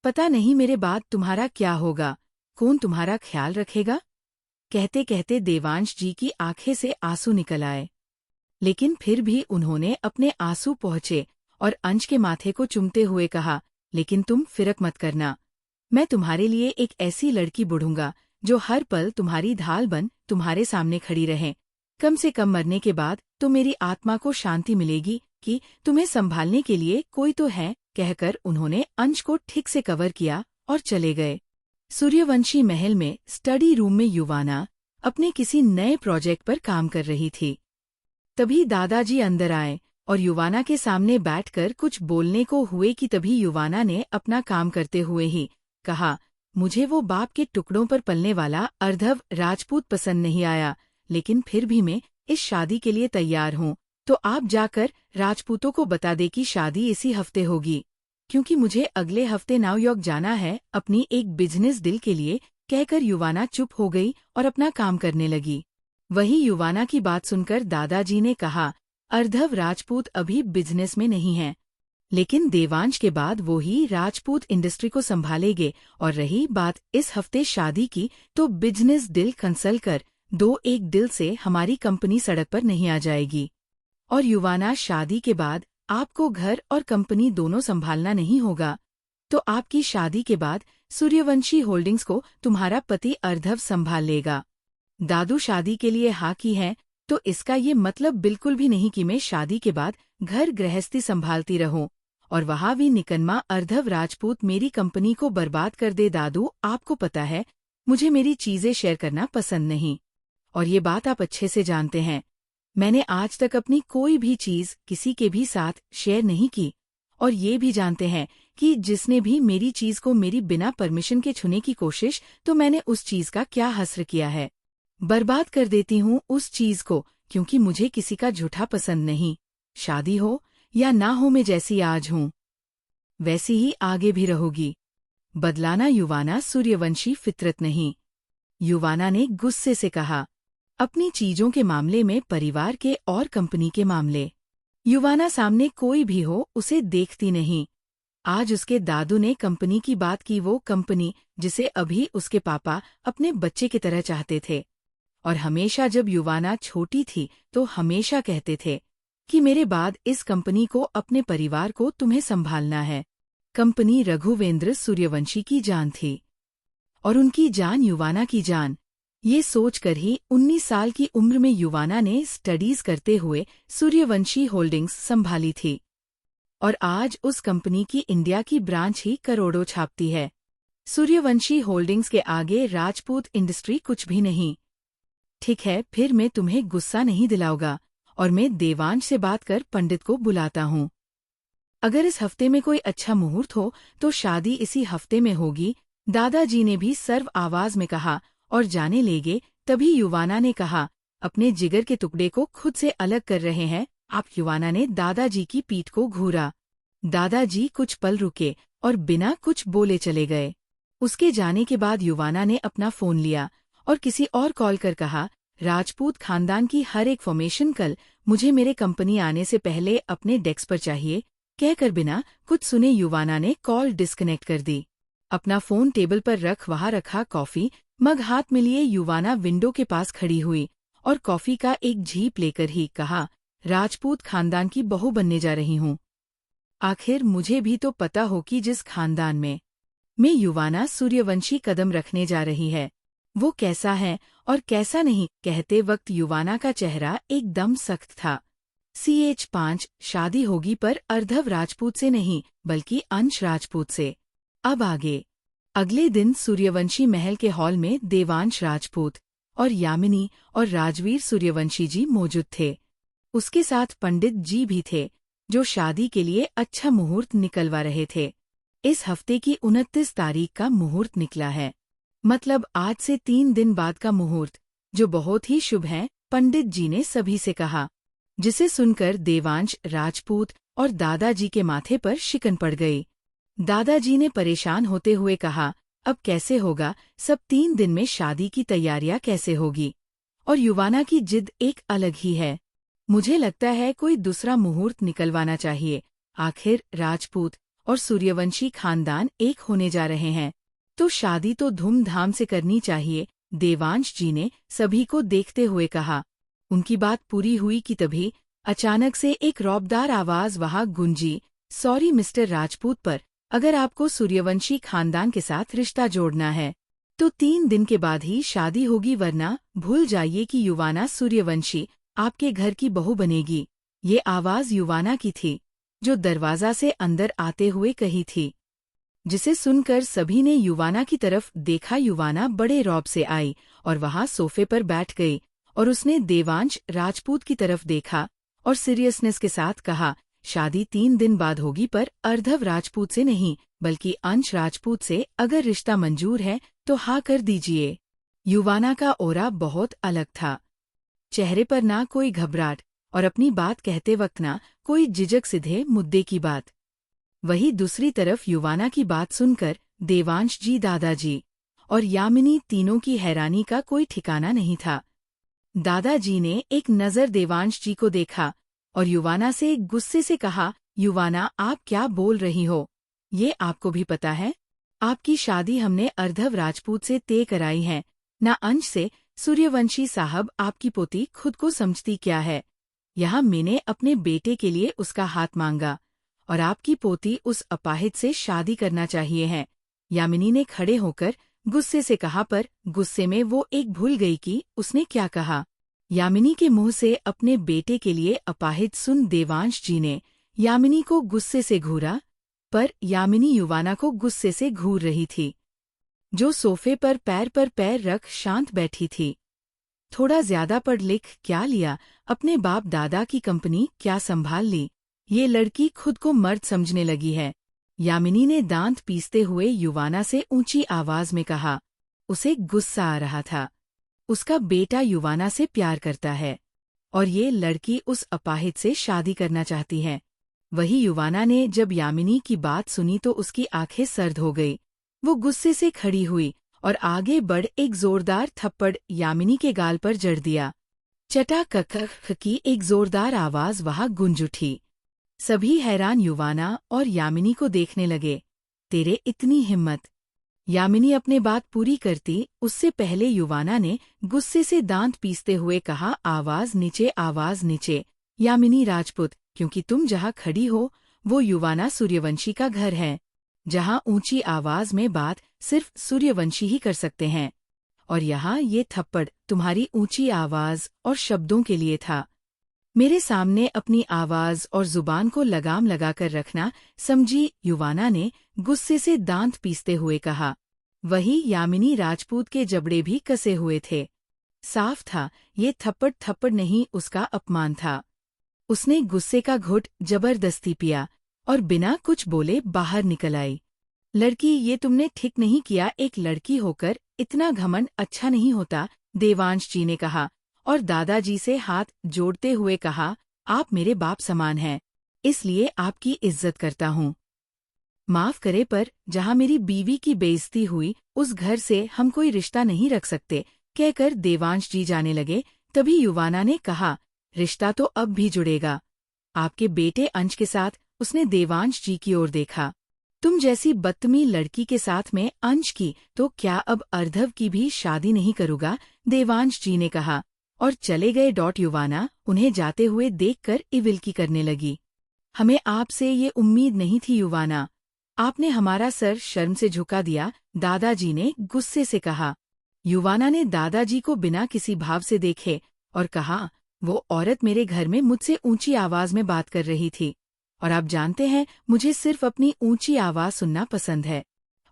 पता नहीं मेरे बाद तुम्हारा क्या होगा, कौन तुम्हारा ख्याल रखेगा? कहते कहते देवांश जी की आंखें से आंसू निकल आए, लेकिन फिर भी उन्होंने अपने आंसू पोंछे और अंश के माथे को चूमते हुए कहा, लेकिन तुम फिरक मत करना, मैं तुम्हारे लिए एक ऐसी लड़की ढूंढूंगा जो हर पल तुम्हारी ढाल बन तुम्हारे सामने खड़ी रहे। कम से कम मरने के बाद तो मेरी आत्मा को शांति मिलेगी कि तुम्हें संभालने के लिए कोई तो है, कहकर उन्होंने अंश को ठीक से कवर किया और चले गए। सूर्यवंशी महल में स्टडी रूम में युवाना अपने किसी नए प्रोजेक्ट पर काम कर रही थी। तभी दादाजी अंदर आए और युवाना के सामने बैठकर कुछ बोलने को हुए कि तभी युवाना ने अपना काम करते हुए ही कहा, मुझे वो बाप के टुकड़ों पर पलने वाला अर्धव राजपूत पसंद नहीं आया, लेकिन फिर भी मैं इस शादी के लिए तैयार हूँ, तो आप जाकर राजपूतों को बता दे कि शादी इसी हफ्ते होगी, क्योंकि मुझे अगले हफ्ते न्यूयॉर्क जाना है अपनी एक बिजनेस डील के लिए, कहकर युवाना चुप हो गई और अपना काम करने लगी। वही युवाना की बात सुनकर दादाजी ने कहा, अर्धव राजपूत अभी बिजनेस में नहीं है, लेकिन देवांश के बाद वो ही राजपूत इंडस्ट्री को संभालेंगे। और रही बात इस हफ्ते शादी की, तो बिजनेस डील कंसल कर दो, एक डील से हमारी कंपनी सड़क पर नहीं आ जाएगी। और युवाना, शादी के बाद आपको घर और कंपनी दोनों संभालना नहीं होगा, तो आपकी शादी के बाद सूर्यवंशी होल्डिंग्स को तुम्हारा पति अर्धव संभाल लेगा। दादू, शादी के लिए हाँ की है, तो इसका ये मतलब बिल्कुल भी नहीं कि मैं शादी के बाद घर गृहस्थी संभालती रहूं और वहाँ भी निकन्मा अर्धव राजपूत मेरी कंपनी को बर्बाद कर दे। दादू, आपको पता है मुझे मेरी चीजें शेयर करना पसंद नहीं, और ये बात आप अच्छे से जानते हैं। मैंने आज तक अपनी कोई भी चीज किसी के भी साथ शेयर नहीं की, और ये भी जानते हैं कि जिसने भी मेरी चीज को मेरी बिना परमिशन के छूने की कोशिश, तो मैंने उस चीज का क्या हस्र किया है। बर्बाद कर देती हूँ उस चीज को, क्योंकि मुझे किसी का झूठा पसंद नहीं। शादी हो या ना हो, मैं जैसी आज हूँ वैसी ही आगे भी रहोगी। बदलाना युवाना सूर्यवंशी फितरत नहीं। युवाना ने गुस्से से कहा, अपनी चीजों के मामले में, परिवार के और कंपनी के मामले। युवाना सामने कोई भी हो उसे देखती नहीं। आज उसके दादू ने कंपनी की बात की, वो कंपनी जिसे अभी उसके पापा अपने बच्चे की तरह चाहते थे। और हमेशा जब युवाना छोटी थी तो हमेशा कहते थे कि मेरे बाद इस कंपनी को, अपने परिवार को तुम्हें संभालना है। कंपनी रघुवेंद्र सूर्यवंशी की जान थी, और उनकी जान युवाना की जान। ये सोचकर ही 19 साल की उम्र में युवाना ने स्टडीज करते हुए सूर्यवंशी होल्डिंग्स संभाली थी, और आज उस कंपनी की इंडिया की ब्रांच ही करोड़ों छापती है। सूर्यवंशी होल्डिंग्स के आगे राजपूत इंडस्ट्री कुछ भी नहीं। ठीक है, फिर मैं तुम्हें गुस्सा नहीं दिलाऊंगा, और मैं देवांश से बात कर पंडित को बुलाता हूँ। अगर इस हफ्ते में कोई अच्छा मुहूर्त हो तो शादी इसी हफ्ते में होगी, दादाजी ने भी सर्व आवाज में कहा, और जाने लेगे। तभी युवाना ने कहा, अपने जिगर के टुकड़े को खुद से अलग कर रहे हैं आप। युवाना ने दादाजी की पीठ को घूरा। दादाजी कुछ पल रुके और बिना कुछ बोले चले गए। उसके जाने के बाद युवाना ने अपना फोन लिया और किसी और कॉल कर कहा, राजपूत खानदान की हर एक फॉर्मेशन कल मुझे मेरे कंपनी आने से पहले अपने डेस्क पर चाहिए। कहकर बिना कुछ सुने युवाना ने कॉल डिस्कनेक्ट कर दी। अपना फोन टेबल पर रख वहाँ रखा कॉफी मग हाथ में लिए युवाना विंडो के पास खड़ी हुई और कॉफी का एक झीप लेकर ही कहा, राजपूत खानदान की बहू बनने जा रही हूँ। आखिर मुझे भी तो पता हो कि जिस खानदान में मैं युवाना सूर्यवंशी कदम रखने जा रही है, वो कैसा है और कैसा नहीं। कहते वक्त युवाना का चेहरा एकदम सख्त था। CH5 शादी होगी, पर अर्धव राजपूत से नहीं बल्कि अंश राजपूत से। अब आगे। अगले दिन सूर्यवंशी महल के हॉल में देवांश राजपूत और यामिनी और राजवीर सूर्यवंशी जी मौजूद थे। उसके साथ पंडित जी भी थे, जो शादी के लिए अच्छा मुहूर्त निकलवा रहे थे। इस हफ्ते की 29 तारीख का मुहूर्त निकला है, मतलब आज से 3 दिन बाद का मुहूर्त, जो बहुत ही शुभ है, पंडित जी ने सभी से कहा। जिसे सुनकर देवांश राजपूत और दादाजी के माथे पर शिकन पड़ गई। दादाजी ने परेशान होते हुए कहा, अब कैसे होगा सब, 3 दिन में शादी की तैयारियां कैसे होगी। और युवाना की जिद एक अलग ही है। मुझे लगता है कोई दूसरा मुहूर्त निकलवाना चाहिए। आखिर राजपूत और सूर्यवंशी खानदान एक होने जा रहे हैं, तो शादी तो धूमधाम से करनी चाहिए, देवांश जी ने सभी को देखते हुए कहा। उनकी बात पूरी हुई कि तभी अचानक से एक रौबदार आवाज वहां गूंजी, सॉरी मिस्टर राजपूत, पर अगर आपको सूर्यवंशी खानदान के साथ रिश्ता जोड़ना है तो 3 दिन के बाद ही शादी होगी, वरना भूल जाइए कि युवाना सूर्यवंशी आपके घर की बहू बनेगी। ये आवाज युवाना की थी, जो दरवाजा से अंदर आते हुए कही थी, जिसे सुनकर सभी ने युवाना की तरफ देखा। युवाना बड़े रौब से आई और वहां सोफे पर बैठ गई, और उसने देवांश राजपूत की तरफ देखा और सीरियसनेस के साथ कहा, शादी 3 दिन बाद होगी, पर अर्धव राजपूत से नहीं बल्कि अंश राजपूत से। अगर रिश्ता मंजूर है तो हाँ कर दीजिए। युवाना का ओरा बहुत अलग था, चेहरे पर ना कोई घबराहट और अपनी बात कहते वक्त ना कोई झिझक, सीधे मुद्दे की बात। वही दूसरी तरफ युवाना की बात सुनकर देवांश जी, दादाजी और यामिनी तीनों की हैरानी का कोई ठिकाना नहीं था। दादाजी ने एक नज़र देवांश जी को देखा और युवाना से गुस्से से कहा, युवाना, आप क्या बोल रही हो? ये आपको भी पता है? आपकी शादी हमने अर्धव राजपूत से तय कराई है, ना अंश से। सूर्यवंशी साहब, आपकी पोती खुद को समझती क्या है? यहाँ मैंने अपने बेटे के लिए उसका हाथ मांगा और आपकी पोती उस अपाहिज से शादी करना चाहिए है। यामिनी ने खड़े होकर गुस्से से कहा, पर गुस्से में वो एक भूल गई कि उसने क्या कहा। यामिनी के मुंह से अपने बेटे के लिए अपाहिज सुन देवांश जी ने यामिनी को गुस्से से घूरा, पर यामिनी युवाना को गुस्से से घूर रही थी, जो सोफे पर पैर रख शांत बैठी थी। थोड़ा ज्यादा पढ़ लिख क्या लिया, अपने बाप दादा की कंपनी क्या संभाल ली, ये लड़की खुद को मर्द समझने लगी है। यामिनी ने दांत पीसते हुए युवाना से ऊंची आवाज में कहा। उसे गुस्सा आ रहा था। उसका बेटा युवाना से प्यार करता है और ये लड़की उस अपाहिज से शादी करना चाहती है। वही युवाना ने जब यामिनी की बात सुनी तो उसकी आंखें सर्द हो गई। वो गुस्से से खड़ी हुई और आगे बढ़ एक जोरदार थप्पड़ यामिनी के गाल पर जड़ दिया। चटाक की एक जोरदार आवाज वहां गूंज उठी। सभी हैरान युवाना और यामिनी को देखने लगे। तेरे इतनी हिम्मत! यामिनी अपने बात पूरी करती उससे पहले युवाना ने गुस्से से दांत पीसते हुए कहा, आवाज नीचे, यामिनी राजपूत, क्योंकि तुम जहाँ खड़ी हो वो युवाना सूर्यवंशी का घर है, जहाँ ऊंची आवाज में बात सिर्फ सूर्यवंशी ही कर सकते हैं। और यहाँ ये थप्पड़ तुम्हारी ऊंची आवाज और शब्दों के लिए था। मेरे सामने अपनी आवाज और जुबान को लगाम लगाकर रखना, समझी? युवाना ने गुस्से से दांत पीसते हुए कहा। वही यामिनी राजपूत के जबड़े भी कसे हुए थे। साफ था ये थप्पड़ नहीं, उसका अपमान था। उसने गुस्से का घुट जबरदस्ती पिया और बिना कुछ बोले बाहर निकल आई। लड़की, ये तुमने ठीक नहीं किया, एक लड़की होकर इतना घमंड अच्छा नहीं होता, देवांश जी ने कहा और दादाजी से हाथ जोड़ते हुए कहा, आप मेरे बाप समान हैं, इसलिए आपकी इज्जत करता हूँ। माफ करे, पर जहाँ मेरी बीवी की बेइज्जती हुई उस घर से हम कोई रिश्ता नहीं रख सकते, कहकर देवांश जी जाने लगे। तभी युवाना ने कहा, रिश्ता तो अब भी जुड़ेगा, आपके बेटे अंश के साथ। उसने देवांश जी की ओर देखा। तुम जैसी बदतमीज लड़की के साथ में अंश की, तो क्या अब अर्धव की भी शादी नहीं करूँगा, देवांश जी ने कहा और चले गए। युवाना उन्हें जाते हुए देखकर इविलकी करने लगी। हमें आपसे ये उम्मीद नहीं थी युवाना, आपने हमारा सर शर्म से झुका दिया, दादाजी ने गुस्से से कहा। युवाना ने दादाजी को बिना किसी भाव से देखे और कहा, वो औरत मेरे घर में मुझसे ऊंची आवाज में बात कर रही थी, और आप जानते हैं मुझे सिर्फ अपनी ऊंची आवाज सुनना पसंद है।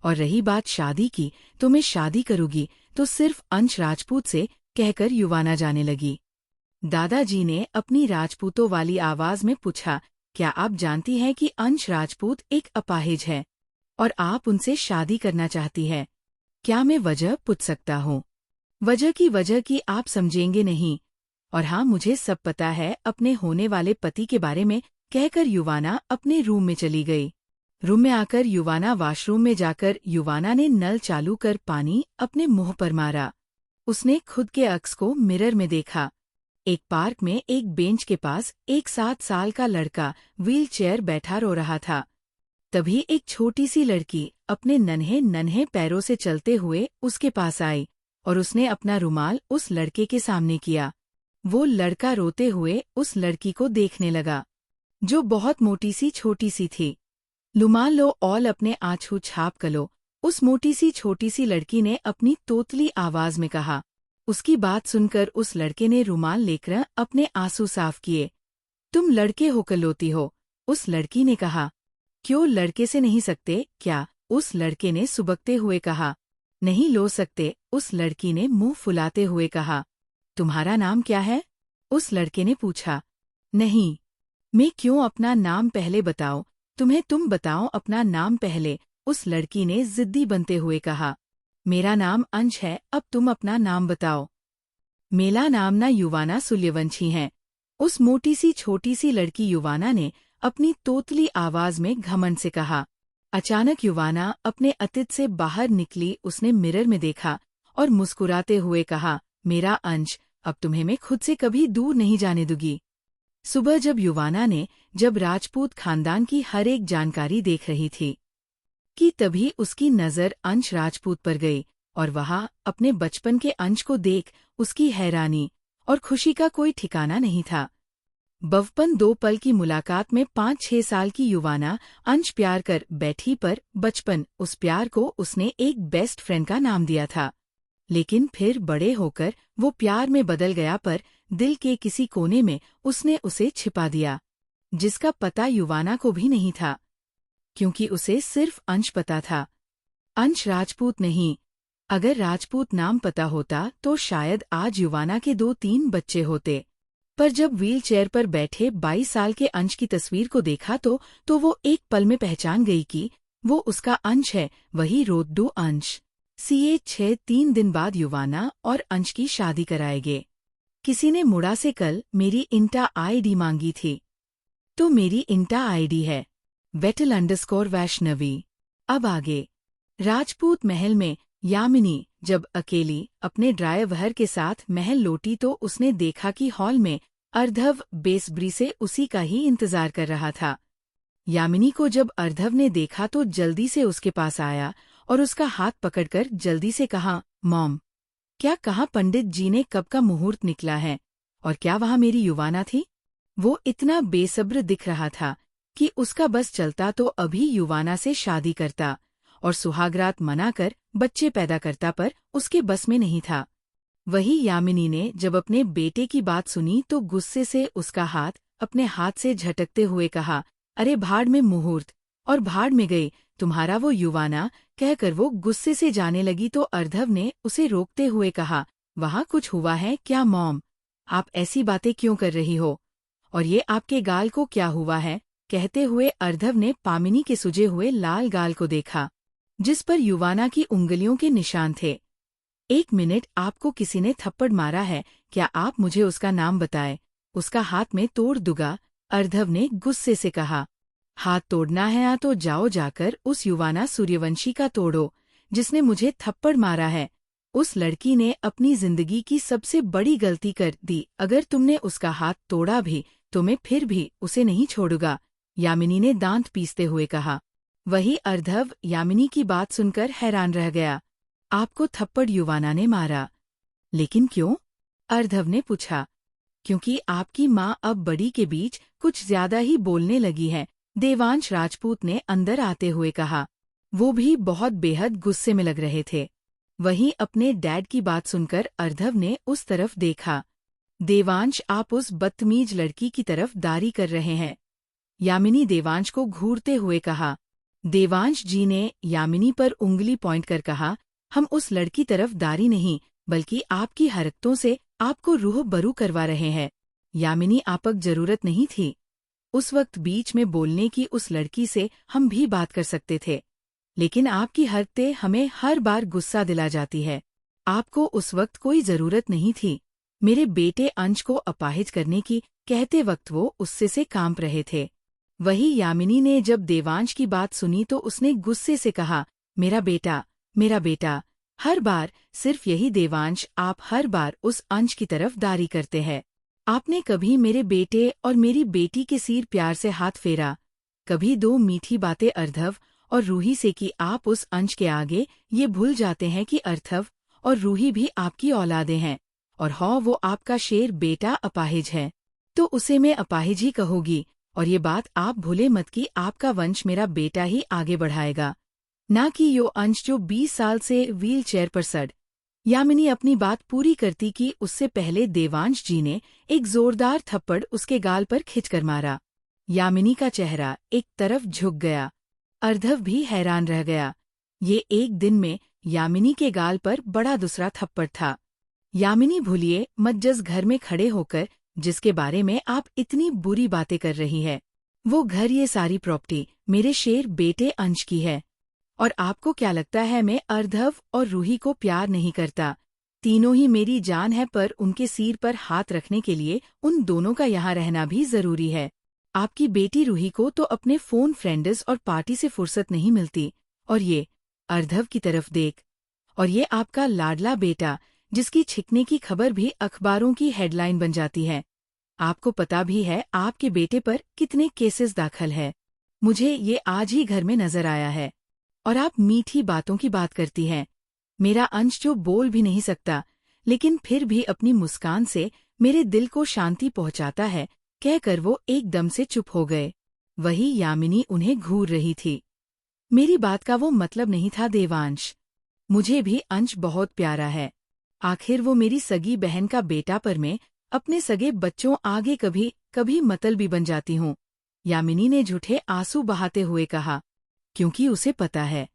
और रही बात शादी की, तो मैं शादी करूंगी तो सिर्फ अंश राजपूत से, कहकर युवाना जाने लगी। दादाजी ने अपनी राजपूतों वाली आवाज में पूछा, क्या आप जानती हैं कि अंश राजपूत एक अपाहिज है और आप उनसे शादी करना चाहती है? क्या मैं वजह पूछ सकता हूँ? वजह की आप समझेंगे नहीं। और हाँ, मुझे सब पता है अपने होने वाले पति के बारे में, कहकर युवाना अपने रूम में चली गई। रूम में आकर युवाना वॉशरूम में जाकर युवाना ने नल चालू कर पानी अपने मुंह पर मारा। उसने खुद के अक्स को मिरर में देखा। एक पार्क में एक बेंच के पास एक 7 साल का लड़का व्हील चेयर बैठा रो रहा था। तभी एक छोटी सी लड़की अपने नन्हे नन्हे पैरों से चलते हुए उसके पास आई और उसने अपना रुमाल उस लड़के के सामने किया। वो लड़का रोते हुए उस लड़की को देखने लगा, जो बहुत मोटी सी छोटी सी थी। रुमाल लो और अपने आंचू छाप कलो, उस मोटी सी छोटी सी लड़की ने अपनी तोतली आवाज में कहा। उसकी बात सुनकर उस लड़के ने रुमाल लेकर अपने आंसू साफ किए। तुम लड़के होकर लोती हो, उस लड़की ने कहा। क्यों लड़के से नहीं सकते क्या? उस लड़के ने सुबकते हुए कहा। नहीं लो सकते, उस लड़की ने मुंह फुलाते हुए कहा। तुम्हारा नाम क्या है? उस लड़के ने पूछा। नहीं, मैं क्यों, अपना नाम पहले बताओ। तुम बताओ अपना नाम पहले, उस लड़की ने जिद्दी बनते हुए कहा। मेरा नाम अंश है, अब तुम अपना नाम बताओ। मेरा नाम ना युवाना सूर्यवंशी है, उस मोटी सी छोटी सी लड़की युवाना ने अपनी तोतली आवाज में घमंड से कहा। अचानक युवाना अपने अतीत से बाहर निकली। उसने मिरर में देखा और मुस्कुराते हुए कहा, मेरा अंश, अब तुम्हें मैं खुद से कभी दूर नहीं जाने दूंगी। सुबह जब युवाना ने जब राजपूत खानदान की हर एक जानकारी देख रही थी कि तभी उसकी नज़र अंश राजपूत पर गई और वहाँ अपने बचपन के अंश को देख उसकी हैरानी और खुशी का कोई ठिकाना नहीं था। बचपन 2 पल की मुलाकात में 5-6 साल की युवाना अंश प्यार कर बैठी पर बचपन उस प्यार को उसने एक बेस्ट फ्रेंड का नाम दिया था। लेकिन फिर बड़े होकर वो प्यार में बदल गया पर दिल के किसी कोने में उसने उसे छिपा दिया, जिसका पता युवाना को भी नहीं था, क्योंकि उसे सिर्फ अंश पता था। अंश राजपूत नहीं। अगर राजपूत नाम पता होता तो शायद आज युवाना के 2-3 बच्चे होते। पर जब व्हील चेयर पर बैठे 22 साल के अंश की तस्वीर को देखा तो वो एक पल में पहचान गई कि वो उसका अंश है, वही रोद्दू अंश। सीए 3 दिन बाद युवाना और अंश की शादी कराएंगे। किसी ने मुड़ा से कल मेरी इंटा आईडी मांगी थी, तो मेरी इंटा आईडी है Vettel_Vaishnavi। अब आगे। राजपूत महल में यामिनी जब अकेली अपने ड्राइवर के साथ महल लौटी तो उसने देखा कि हॉल में अर्धव बेसब्री से उसी का ही इंतजार कर रहा था। यामिनी को जब अर्धव ने देखा तो जल्दी से उसके पास आया और उसका हाथ पकड़कर जल्दी से कहा, मॉम, क्या कहा पंडित जी ने कब का मुहूर्त निकला है और क्या वहाँ मेरी युवाना थी? वो इतना बेसब्र दिख रहा था कि उसका बस चलता तो अभी युवाना से शादी करता और सुहागरात मनाकर बच्चे पैदा करता, पर उसके बस में नहीं था। वही यामिनी ने जब अपने बेटे की बात सुनी तो गुस्से से उसका हाथ अपने हाथ से झटकते हुए कहा, अरे भाड़ में मुहूर्त और भाड़ में गई तुम्हारा वो युवाना। कहकर वो गुस्से से जाने लगी तो अर्धव ने उसे रोकते हुए कहा, वहाँ कुछ हुआ है क्या मॉम? आप ऐसी बातें क्यों कर रही हो? और ये आपके गाल को क्या हुआ है? कहते हुए अर्धव ने पामिनी के सुजे हुए लाल गाल को देखा, जिस पर युवाना की उंगलियों के निशान थे। 1 मिनट, आपको किसी ने थप्पड़ मारा है क्या? आप मुझे उसका नाम बताए, उसका हाथ में तोड़ दूंगा। अर्धव ने गुस्से से कहा, हाथ तोड़ना है तो जाओ जाकर उस युवाना सूर्यवंशी का तोड़ो जिसने मुझे थप्पड़ मारा है। उस लड़की ने अपनी जिंदगी की सबसे बड़ी गलती कर दी। अगर तुमने उसका हाथ तोड़ा भी तो मैं फिर भी उसे नहीं छोड़ूंगा, यामिनी ने दांत पीसते हुए कहा। वही अर्धव यामिनी की बात सुनकर हैरान रह गया। आपको थप्पड़ युवाना ने मारा? लेकिन क्यों? अर्धव ने पूछा। क्योंकि आपकी माँ अब बड़ी के बीच कुछ ज्यादा ही बोलने लगी है, देवांश राजपूत ने अंदर आते हुए कहा। वो भी बहुत बेहद गुस्से में लग रहे थे। वहीं अपने डैड की बात सुनकर अर्धव ने उस तरफ देखा। देवांश, आप उस बदतमीज लड़की की तरफ दारी कर रहे हैं, यामिनी देवांश को घूरते हुए कहा। देवांश जी ने यामिनी पर उंगली पॉइंट कर कहा, हम उस लड़की तरफ दारी नहीं बल्कि आपकी हरकतों से आपको रूह बरू करवा रहे हैं। यामिनी, आपक जरूरत नहीं थी उस वक्त बीच में बोलने की। उस लड़की से हम भी बात कर सकते थे, लेकिन आपकी हरकतें हमें हर बार गुस्सा दिला जाती है। आपको उस वक्त कोई जरूरत नहीं थी मेरे बेटे अंश को अपाहिज करने की। कहते वक्त वो उससे से कांप रहे थे। वही यामिनी ने जब देवांश की बात सुनी तो उसने गुस्से से कहा, मेरा बेटा, मेरा बेटा। हर बार सिर्फ यही देवांश, आप हर बार उस अंश की तरफ दारी करते हैं। आपने कभी मेरे बेटे और मेरी बेटी के सिर प्यार से हाथ फेरा, कभी 2 मीठी बातें अर्धव और रूही से की। आप उस अंश के आगे ये भूल जाते हैं कि अर्धव और रूही भी आपकी औलादें हैं, और हाँ, वो आपका शेर बेटा अपाहिज है तो उसे मैं अपाहिज ही कहूँगी। और ये बात आप भूले मत कि आपका वंश मेरा बेटा ही आगे बढ़ाएगा, ना कि यो अंश जो 20 साल से व्हील चेयर पर सड़। यामिनी अपनी बात पूरी करती कि उससे पहले देवांश जी ने एक जोरदार थप्पड़ उसके गाल पर खिंचकर मारा। यामिनी का चेहरा एक तरफ झुक गया। अर्धव भी हैरान रह गया। ये एक दिन में यामिनी के गाल पर बड़ा दूसरा थप्पड़ था। यामिनी, भूलिए मत जिस घर में खड़े होकर जिसके बारे में आप इतनी बुरी बातें कर रही है, वो घर, ये सारी प्रॉपर्टी मेरे शेर बेटे अंश की है। और आपको क्या लगता है मैं अर्धव और रूही को प्यार नहीं करता? तीनों ही मेरी जान है, पर उनके सिर पर हाथ रखने के लिए उन दोनों का यहाँ रहना भी जरूरी है। आपकी बेटी रूही को तो अपने फोन फ्रेंड्स और पार्टी से फुर्सत नहीं मिलती, और ये अर्धव की तरफ देख, और ये आपका लाडला बेटा जिसकी छिकने की खबर भी अखबारों की हेडलाइन बन जाती है। आपको पता भी है आपके बेटे पर कितने केसेस दाखिल है। मुझे ये आज ही घर में नजर आया है। और आप मीठी बातों की बात करती हैं। मेरा अंश जो बोल भी नहीं सकता, लेकिन फिर भी अपनी मुस्कान से मेरे दिल को शांति पहुंचाता है, कहकर वो एकदम से चुप हो गए। वही यामिनी उन्हें घूर रही थी। मेरी बात का वो मतलब नहीं था देवांश। मुझे भी अंश बहुत प्यारा है। आखिर वो मेरी सगी बहन का बेटा, पर मैं अपने सगे बच्चों आगे कभी कभी मतलबी बन जाती हूँ। यामिनी ने झूठे आंसू बहाते हुए कहा, क्योंकि उसे पता है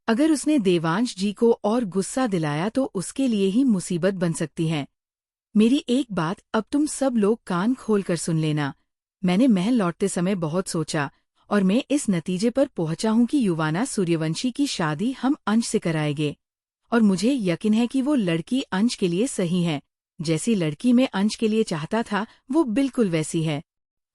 अगर उसने देवांश जी को और गुस्सा दिलाया तो उसके लिए ही मुसीबत बन सकती है। मेरी एक बात अब तुम सब लोग कान खोलकर सुन लेना। मैंने महल लौटते समय बहुत सोचा और मैं इस नतीजे पर पहुंचा हूं कि युवाना सूर्यवंशी की शादी हम अंश से कराएंगे। और मुझे यकीन है कि वो लड़की अंश के लिए सही है। जैसी लड़की मैं अंश के लिए चाहता था वो बिल्कुल वैसी है।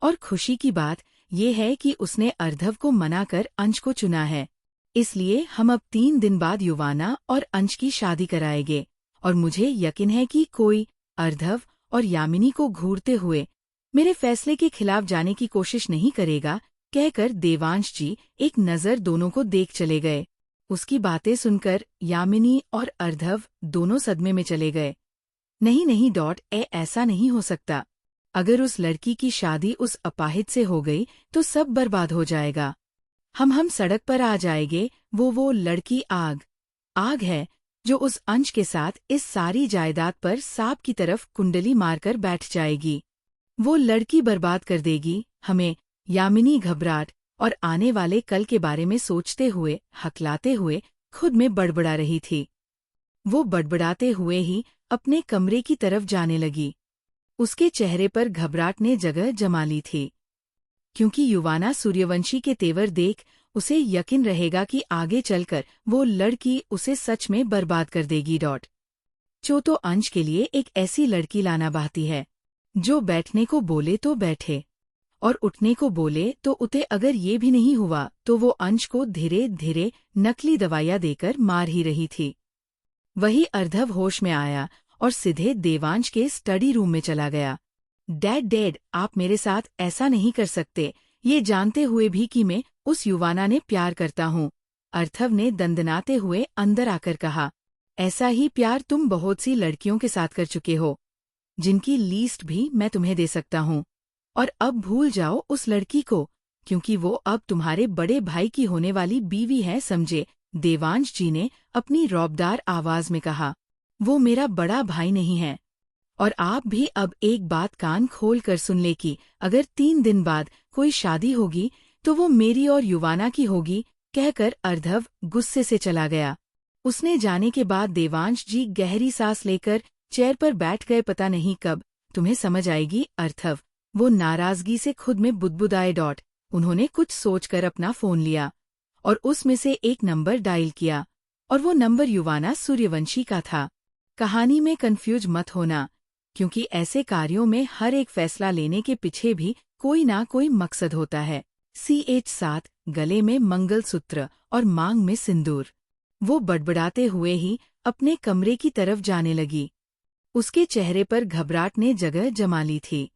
और खुशी की बात ये है कि उसने अर्धव को मना कर अंश को चुना है। इसलिए हम अब 3 दिन बाद युवाना और अंश की शादी कराएंगे। और मुझे यकीन है कि कोई अर्धव और यामिनी को घूरते हुए मेरे फैसले के खिलाफ जाने की कोशिश नहीं करेगा, कहकर देवांश जी एक नज़र दोनों को देख चले गए। उसकी बातें सुनकर यामिनी और अर्धव दोनों सदमे में चले गए। नहीं, ऐसा नहीं हो सकता। अगर उस लड़की की शादी उस अपाहिज से हो गई तो सब बर्बाद हो जाएगा। हम सड़क पर आ जाएंगे। वो लड़की आग है जो उस अंश के साथ इस सारी जायदाद पर सांप की तरफ कुंडली मारकर बैठ जाएगी। वो लड़की बर्बाद कर देगी हमें। यामिनी घबराहट और आने वाले कल के बारे में सोचते हुए हकलाते हुए खुद में बड़बड़ा रही थी। वो बड़बड़ाते हुए ही अपने कमरे की तरफ जाने लगी। उसके चेहरे पर घबराहट ने जगह जमा ली थी, क्योंकि युवाना सूर्यवंशी के तेवर देख उसे यकीन रहेगा कि आगे चलकर वो लड़की उसे सच में बर्बाद कर देगी। तो अंश के लिए एक ऐसी लड़की लाना बाकी है जो बैठने को बोले तो बैठे और उठने को बोले तो उठे। अगर ये भी नहीं हुआ तो वो अंश को धीरे धीरे नकली दवाइयां देकर मार ही रही थी। वही अर्धव होश में आया और सीधे देवांश के स्टडी रूम में चला गया। डैड, आप मेरे साथ ऐसा नहीं कर सकते, ये जानते हुए भी कि मैं उस युवाना ने प्यार करता हूँ। अर्धव ने दंदनाते हुए अंदर आकर कहा, ऐसा ही प्यार तुम बहुत सी लड़कियों के साथ कर चुके हो, जिनकी लीस्ट भी मैं तुम्हें दे सकता हूँ। और अब भूल जाओ उस लड़की को, क्योंकि वो अब तुम्हारे बड़े भाई की होने वाली बीवी है, समझे? देवांश जी ने अपनी रौबदार आवाज में कहा, वो मेरा बड़ा भाई नहीं है। और आप भी अब एक बात कान खोल कर सुन ले कि अगर 3 दिन बाद कोई शादी होगी तो वो मेरी और युवाना की होगी, कहकर अर्धव गुस्से से चला गया। उसने जाने के बाद देवांश जी गहरी सांस लेकर चेयर पर बैठ गए। पता नहीं कब तुम्हें समझ आएगी अर्धव, वो नाराजगी से खुद में बुदबुदाए। उन्होंने कुछ सोचकर अपना फोन लिया और उसमें से एक नंबर डायल किया, और वो नंबर युवाना सूर्यवंशी का था। कहानी में कंफ्यूज मत होना, क्योंकि ऐसे कार्यों में हर एक फैसला लेने के पीछे भी कोई ना कोई मकसद होता है। CH7 गले में मंगलसूत्र और मांग में सिंदूर। वो बड़बड़ाते हुए ही अपने कमरे की तरफ जाने लगी। उसके चेहरे पर घबराहट ने जगह जमा ली थी,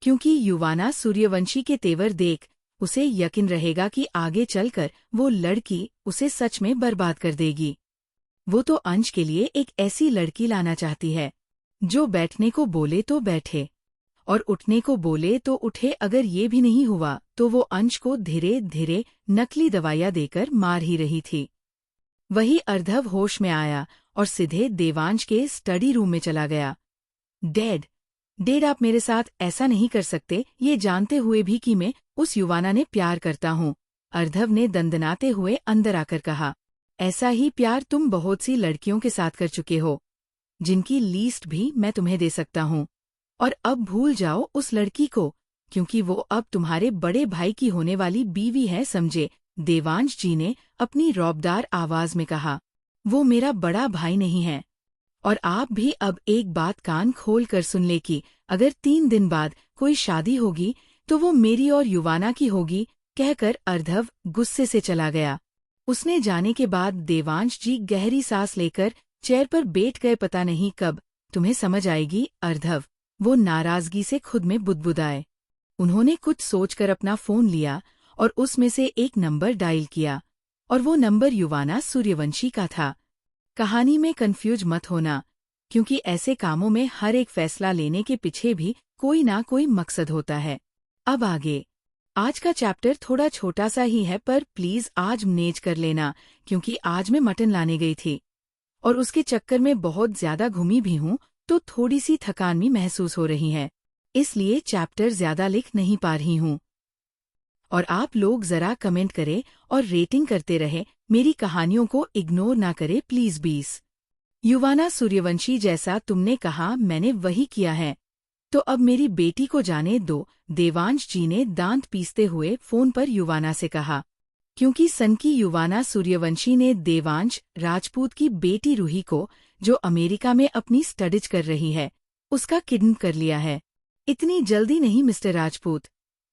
क्योंकि युवाना सूर्यवंशी के तेवर देख उसे यकीन रहेगा कि आगे चलकर वो लड़की उसे सच में बर्बाद कर देगी। वो तो अंश के लिए एक ऐसी लड़की लाना चाहती है जो बैठने को बोले तो बैठे और उठने को बोले तो उठे। अगर ये भी नहीं हुआ तो वो अंश को धीरे धीरे नकली दवाइयां देकर मार ही रही थी। वही अर्धव होश में आया और सीधे देवांश के स्टडी रूम में चला गया। डैड, आप मेरे साथ ऐसा नहीं कर सकते, ये जानते हुए भी कि मैं उस युवाना ने प्यार करता हूँ। अर्धव ने दंदनाते हुए अंदर आकर कहा, ऐसा ही प्यार तुम बहुत सी लड़कियों के साथ कर चुके हो, जिनकी लीस्ट भी मैं तुम्हें दे सकता हूँ। और अब भूल जाओ उस लड़की को, क्योंकि वो अब तुम्हारे बड़े भाई की होने वाली बीवी है, समझे? देवांश जी ने अपनी रौबदार आवाज में कहा, वो मेरा बड़ा भाई नहीं है। और आप भी अब एक बात कान खोल कर सुन ले कि अगर 3 दिन बाद कोई शादी होगी तो वो मेरी और युवाना की होगी, कहकर अर्धव गुस्से से चला गया। उसने जाने के बाद देवांश जी गहरी सांस लेकर चेयर पर बैठ गए। पता नहीं कब तुम्हें समझ आएगी अर्धव, वो नाराजगी से खुद में बुदबुदाए। उन्होंने कुछ सोचकर अपना फोन लिया और उसमें से एक नंबर डायल किया, और वो नंबर युवाना सूर्यवंशी का था। कहानी में कंफ्यूज मत होना, क्योंकि ऐसे कामों में हर एक फैसला लेने के पीछे भी कोई ना कोई मकसद होता है। अब आगे। आज का चैप्टर थोड़ा छोटा सा ही है, पर प्लीज आज मैनेज कर लेना, क्योंकि आज मैं मटन लाने गई थी और उसके चक्कर में बहुत ज्यादा घूमी भी हूँ, तो थोड़ी सी थकान भी महसूस हो रही है, इसलिए चैप्टर ज्यादा लिख नहीं पा रही हूँ। और आप लोग जरा कमेंट करें और रेटिंग करते रहे, मेरी कहानियों को इग्नोर ना करे प्लीज। 20 युवाना सूर्यवंशी, जैसा तुमने कहा मैंने वही किया है, तो अब मेरी बेटी को जाने दो, देवांश जी ने दांत पीसते हुए फोन पर युवाना से कहा। क्योंकि सनकी युवाना सूर्यवंशी ने देवांश राजपूत की बेटी रूही को, जो अमेरिका में अपनी स्टडीज कर रही है, उसका किडनैप कर लिया है। इतनी जल्दी नहीं मिस्टर राजपूत,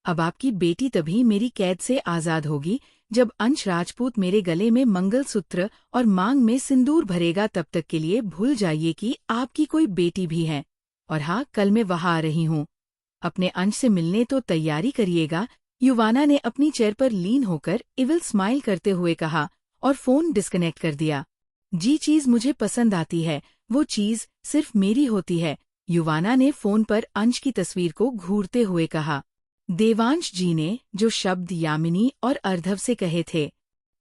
अब आपकी बेटी तभी मेरी कैद से आजाद होगी जब अंश राजपूत मेरे गले में मंगलसूत्र और मांग में सिंदूर भरेगा। तब तक के लिए भूल जाइए कि आपकी कोई बेटी भी है। और हाँ, कल मैं वहां आ रही हूँ, अपने अंश से मिलने तो तैयारी करिएगा। युवाना ने अपनी चेयर पर लीन होकर इविल स्माइल करते हुए कहा और फोन डिस्कनेक्ट कर दिया। जी चीज मुझे पसंद आती है, वो चीज सिर्फ मेरी होती है, युवाना ने फोन पर अंश की तस्वीर को घूरते हुए कहा। देवांश जी ने जो शब्द यामिनी और अर्धव से कहे थे,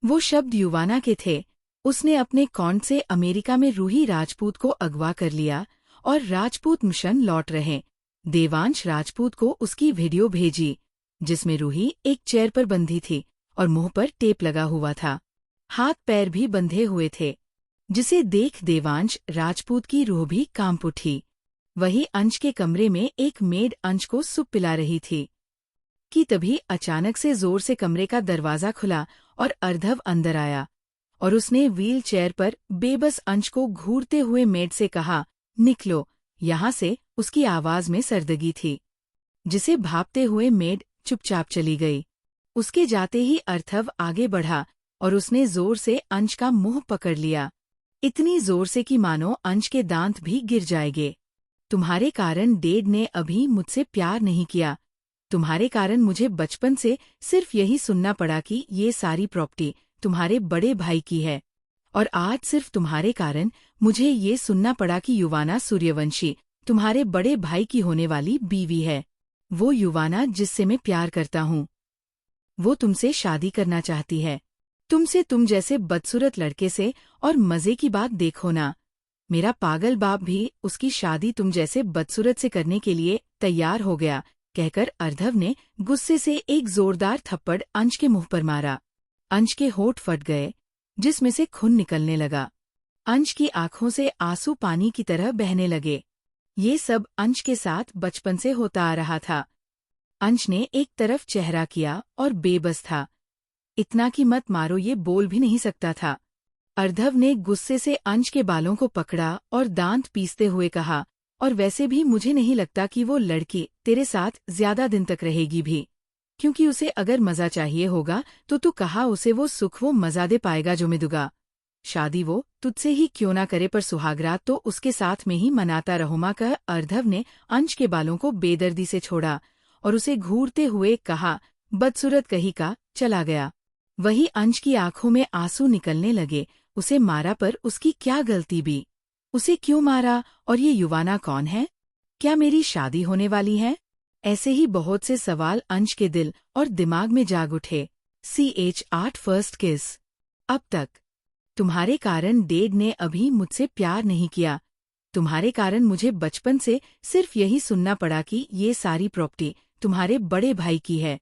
वो शब्द युवाना के थे। उसने अपने कॉन्ट से अमेरिका में रूही राजपूत को अगवा कर लिया और राजपूत मिशन लौट रहे। देवांश राजपूत को उसकी वीडियो भेजी, जिसमें रूही एक चेयर पर बंधी थी और मुंह पर टेप लगा हुआ था, हाथ पैर भी बंधे हुए थे, जिसे देख देवांश राजपूत की रूह भी कांप उठी। वही अंश के कमरे में एक मेड अंश को सूप पिला रही थी कि तभी अचानक से जोर से कमरे का दरवाजा खुला और अर्धव अंदर आया और उसने व्हील चेयर पर बेबस अंश को घूरते हुए मेड से कहा, निकलो यहाँ से। उसकी आवाज में सर्दगी थी, जिसे भापते हुए मेड चुपचाप चली गई। उसके जाते ही अर्धव आगे बढ़ा और उसने जोर से अंश का मुंह पकड़ लिया, इतनी जोर से कि मानो अंश के दांत भी गिर जाएंगे। तुम्हारे कारण डैड ने अभी मुझसे प्यार नहीं किया, तुम्हारे कारण मुझे बचपन से सिर्फ यही सुनना पड़ा कि ये सारी प्रॉपर्टी तुम्हारे बड़े भाई की है, और आज सिर्फ तुम्हारे कारण मुझे ये सुनना पड़ा कि युवाना सूर्यवंशी तुम्हारे बड़े भाई की होने वाली बीवी है। वो युवाना जिससे मैं प्यार करता हूँ, वो तुमसे शादी करना चाहती है, तुमसे, तुम जैसे बदसूरत लड़के से। और मजे की बात देखो ना, मेरा पागल बाप भी उसकी शादी तुम जैसे बदसूरत से करने के लिए तैयार हो गया, कहकर अर्धव ने गुस्से से एक जोरदार थप्पड़ अंश के मुंह पर मारा। अंश के होंठ फट गए, जिसमें से खून निकलने लगा। अंश की आंखों से आंसू पानी की तरह बहने लगे। ये सब अंश के साथ बचपन से होता आ रहा था। अंश ने एक तरफ चेहरा किया और बेबस था, इतना कि मत मारो ये बोल भी नहीं सकता था। अर्धव ने गुस्से से अंश के बालों को पकड़ा और दांत पीसते हुए कहा, और वैसे भी मुझे नहीं लगता कि वो लड़की तेरे साथ ज्यादा दिन तक रहेगी भी, क्योंकि उसे अगर मजा चाहिए होगा तो तू कहा उसे वो सुख वो मजा दे पाएगा जो मैं दूंगा। शादी वो तुझसे ही क्यों ना करे, पर सुहागरात तो उसके साथ में ही मनाता रहूँगा, कह अर्धव ने अंश के बालों को बेदर्दी से छोड़ा और उसे घूरते हुए कहा, बदसूरत कहीं का, चला गया। वही अंश की आंखों में आंसू निकलने लगे। उसे मारा पर उसकी क्या गलती भी, उसे क्यों मारा, और ये युवाना कौन है, क्या मेरी शादी होने वाली है? ऐसे ही बहुत से सवाल अंश के दिल और दिमाग में जाग उठे। CH8 फर्स्ट किस। अब तक तुम्हारे कारण डैड ने अभी मुझसे प्यार नहीं किया, तुम्हारे कारण मुझे बचपन से सिर्फ यही सुनना पड़ा कि ये सारी प्रॉपर्टी तुम्हारे बड़े भाई की है,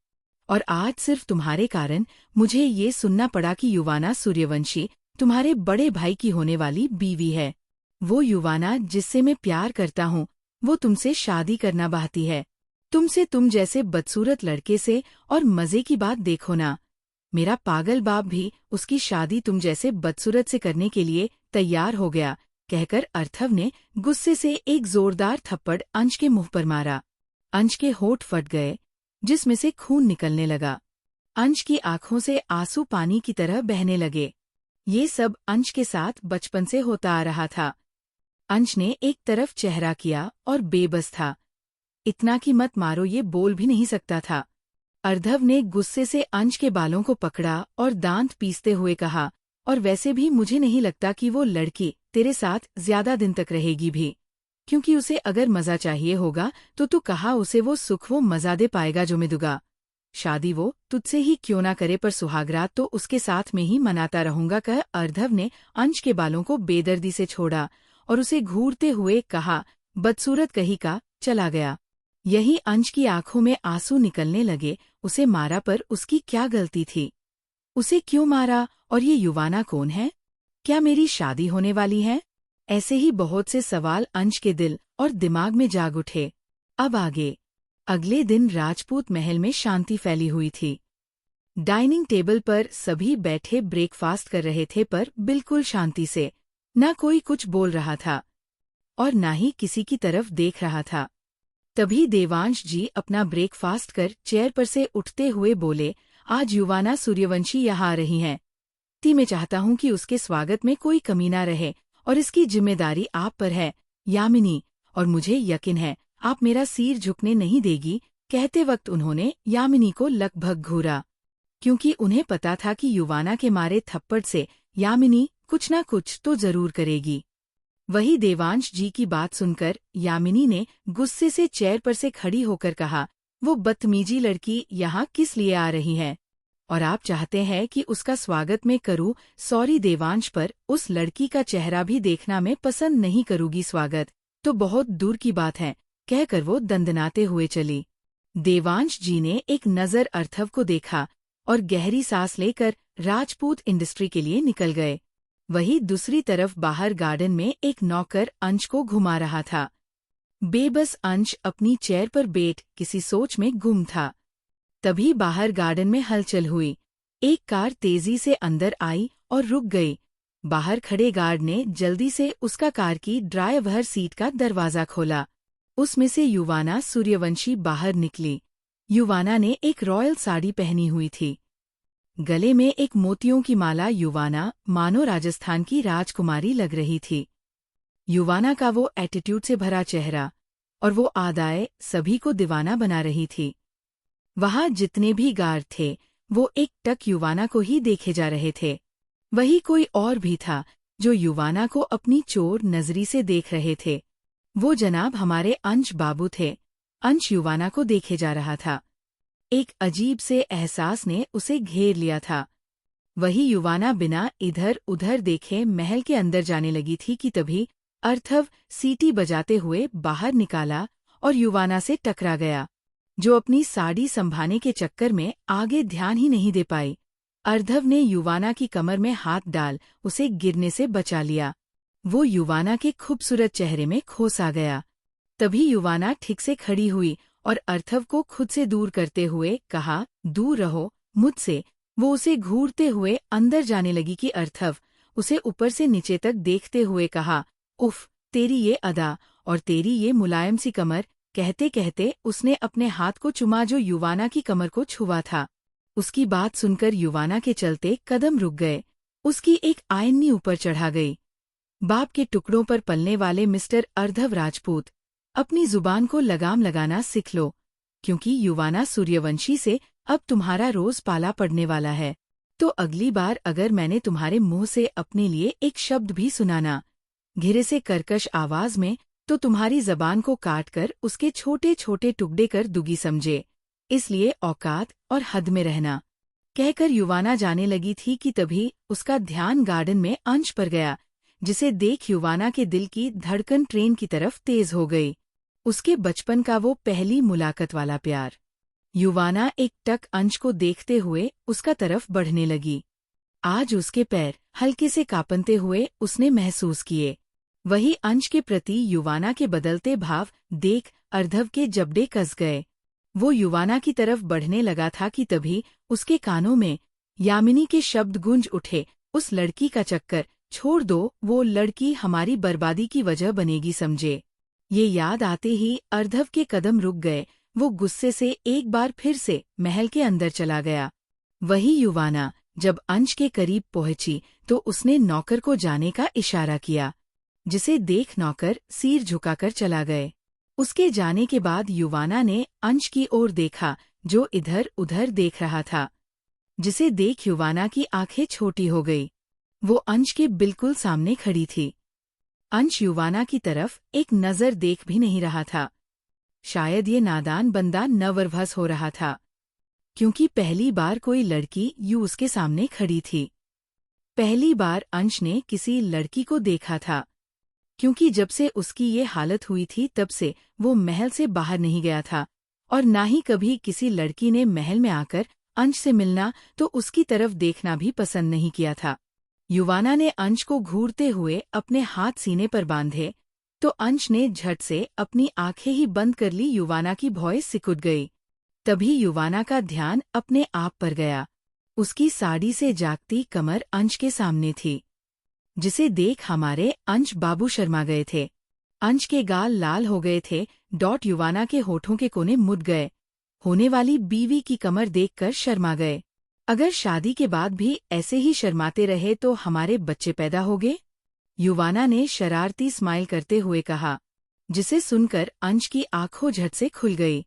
और आज सिर्फ तुम्हारे कारण मुझे ये सुनना पड़ा कि युवाना सूर्यवंशी तुम्हारे बड़े भाई की होने वाली बीवी है। वो युवाना जिससे मैं प्यार करता हूँ, वो तुमसे शादी करना चाहती है, तुमसे, तुम जैसे बदसूरत लड़के से। और मजे की बात देखो ना, मेरा पागल बाप भी उसकी शादी तुम जैसे बदसूरत से करने के लिए तैयार हो गया, कहकर अर्धव ने गुस्से से एक जोरदार थप्पड़ अंश के मुंह पर मारा। अंश के होंठ फट गए, जिसमें से खून निकलने लगा। अंश की आंखों से आंसू पानी की तरह बहने लगे। ये सब अंश के साथ बचपन से होता आ रहा था। अंश ने एक तरफ चेहरा किया और बेबस था, इतना कि मत मारो ये बोल भी नहीं सकता था। अर्धव ने गुस्से से अंश के बालों को पकड़ा और दांत पीसते हुए कहा, और वैसे भी मुझे नहीं लगता कि वो लड़की तेरे साथ ज्यादा दिन तक रहेगी भी, क्योंकि उसे अगर मजा चाहिए होगा तो तू कहा उसे वो सुख वो मजा दे पाएगा जो मैं दूंगा। शादी वो तुझसे ही क्यों ना करे पर सुहागरात तो उसके साथ में ही मनाता रहूंगा, कह अर्धव ने अंश के बालों को बेदर्दी से छोड़ा और उसे घूरते हुए कहा, बदसूरत कहीं का, चला गया। यही अंश की आंखों में आंसू निकलने लगे। उसे मारा पर उसकी क्या गलती थी? उसे क्यों मारा? और ये युवाना कौन है? क्या मेरी शादी होने वाली है? ऐसे ही बहुत से सवाल अंश के दिल और दिमाग में जाग उठे। अब आगे। अगले दिन राजपूत महल में शांति फैली हुई थी। डाइनिंग टेबल पर सभी बैठे ब्रेकफास्ट कर रहे थे, पर बिल्कुल शांति से। न कोई कुछ बोल रहा था और न ही किसी की तरफ देख रहा था। तभी देवांश जी अपना ब्रेकफास्ट कर चेयर पर से उठते हुए बोले, आज युवाना सूर्यवंशी यहाँ आ रही हैं। मैं चाहता हूँ कि उसके स्वागत में कोई कमी ना रहे और इसकी जिम्मेदारी आप पर है यामिनी, और मुझे यकीन है आप मेरा सिर झुकने नहीं देगी। कहते वक्त उन्होंने यामिनी को लगभग घूरा, क्योंकि उन्हें पता था कि युवाना के मारे थप्पड़ से यामिनी कुछ ना कुछ तो जरूर करेगी। वही देवांश जी की बात सुनकर यामिनी ने गुस्से से चेयर पर से खड़ी होकर कहा, वो बदतमीजी लड़की यहाँ किस लिए आ रही है? और आप चाहते हैं कि उसका स्वागत मैं करूं? सॉरी देवांश, पर उस लड़की का चेहरा भी देखना मैं पसंद नहीं करूंगी। स्वागत तो बहुत दूर की बात है, कहकर वो दंदनाते हुए चली। देवांश जी ने एक नजर अर्थव को देखा और गहरी सांस लेकर राजपूत इंडस्ट्री के लिए निकल गए। वही दूसरी तरफ बाहर गार्डन में एक नौकर अंश को घुमा रहा था। बेबस अंश अपनी चेयर पर बैठ किसी सोच में गुम था। तभी बाहर गार्डन में हलचल हुई। एक कार तेजी से अंदर आई और रुक गई। बाहर खड़े गार्ड ने जल्दी से उसका कार की ड्राइवर सीट का दरवाजा खोला। उसमें से युवाना सूर्यवंशी बाहर निकली। युवाना ने एक रॉयल साड़ी पहनी हुई थी, गले में एक मोतियों की माला। युवाना मानो राजस्थान की राजकुमारी लग रही थी। युवाना का वो एटीट्यूड से भरा चेहरा और वो अदाएं सभी को दीवाना बना रही थी। वहां जितने भी गार्ड थे वो एक टक युवाना को ही देखे जा रहे थे। वही कोई और भी था जो युवाना को अपनी चोर नजरी से देख रहे थे। वो जनाब हमारे अंश बाबू थे। अंश युवाना को देखे जा रहा था। एक अजीब से एहसास ने उसे घेर लिया था। वही युवाना बिना इधर उधर देखे महल के अंदर जाने लगी थी कि तभी अर्थव सीटी बजाते हुए बाहर निकाला और युवाना से टकरा गया, जो अपनी साड़ी संभालने के चक्कर में आगे ध्यान ही नहीं दे पाई। अर्धव ने युवाना की कमर में हाथ डाल उसे गिरने से बचा लिया। वो युवाना के खूबसूरत चेहरे में खो सा गया। तभी युवाना ठीक से खड़ी हुई और अर्थव को खुद से दूर करते हुए कहा, दूर रहो मुझसे। वो उसे घूरते हुए अंदर जाने लगी कि अर्थव उसे ऊपर से नीचे तक देखते हुए कहा, उफ, तेरी ये अदा और तेरी ये मुलायम सी कमर। कहते कहते उसने अपने हाथ को चुमा जो युवाना की कमर को छुआ था। उसकी बात सुनकर युवाना के चलते कदम रुक गए। उसकी एक आयन्नी ऊपर चढ़ा गई। बाप के टुकड़ों पर पलने वाले मिस्टर अर्धव राजपूत, अपनी जुबान को लगाम लगाना सीख लो, क्योंकि युवाना सूर्यवंशी से अब तुम्हारा रोज पाला पड़ने वाला है। तो अगली बार अगर मैंने तुम्हारे मुंह से अपने लिए एक शब्द भी सुनाना घिरे से कर्कश आवाज में, तो तुम्हारी जबान को काटकर उसके छोटे छोटे टुकड़े कर दूंगी, समझे। इसलिए औकात और हद में रहना। कहकर युवाना जाने लगी थी कि तभी उसका ध्यान गार्डन में अंश पर गया, जिसे देख युवाना के दिल की धड़कन ट्रेन की तरफ तेज हो गई। उसके बचपन का वो पहली मुलाकात वाला प्यार। युवाना एक टक अंश को देखते हुए उसका तरफ बढ़ने लगी। आज उसके पैर हल्के से कांपते हुए उसने महसूस किए। वही अंश के प्रति युवाना के बदलते भाव देख अर्धव के जबड़े कस गए। वो युवाना की तरफ बढ़ने लगा था कि तभी उसके कानों में यामिनी के शब्द गूंज उठे, उस लड़की का चक्कर छोड़ दो, वो लड़की हमारी बर्बादी की वजह बनेगी, समझे। ये याद आते ही अर्धव के कदम रुक गए। वो गुस्से से एक बार फिर से महल के अंदर चला गया। वही युवाना जब अंश के करीब पहुंची तो उसने नौकर को जाने का इशारा किया, जिसे देख नौकर सिर झुकाकर चला गए। उसके जाने के बाद युवाना ने अंश की ओर देखा, जो इधर उधर देख रहा था। जिसे देख युवाना की आंखें छोटी हो गई। वो अंश के बिल्कुल सामने खड़ी थी। अंश युवाना की तरफ एक नजर देख भी नहीं रहा था। शायद ये नादान बंदा नर्वस हो रहा था, क्योंकि पहली बार कोई लड़की यूं उसके सामने खड़ी थी। पहली बार अंश ने किसी लड़की को देखा था, क्योंकि जब से उसकी ये हालत हुई थी तब से वो महल से बाहर नहीं गया था, और ना ही कभी किसी लड़की ने महल में आकर अंश से मिलना तो उसकी तरफ देखना भी पसंद नहीं किया था। युवाना ने अंश को घूरते हुए अपने हाथ सीने पर बांधे, तो अंश ने झट से अपनी आंखें ही बंद कर ली। युवाना की भौं सिकुड़ गई। तभी युवाना का ध्यान अपने आप पर गया। उसकी साड़ी से जागती कमर अंश के सामने थी, जिसे देख हमारे अंश बाबू शर्मा गए थे। अंश के गाल लाल हो गए थे। युवाना के होठों के कोने मुड़ गए। होने वाली बीवी की कमर देखकर शर्मा गए। अगर शादी के बाद भी ऐसे ही शर्माते रहे तो हमारे बच्चे पैदा होंगे? युवाना ने शरारती स्माइल करते हुए कहा, जिसे सुनकर अंश की आंखों झट से खुल गई।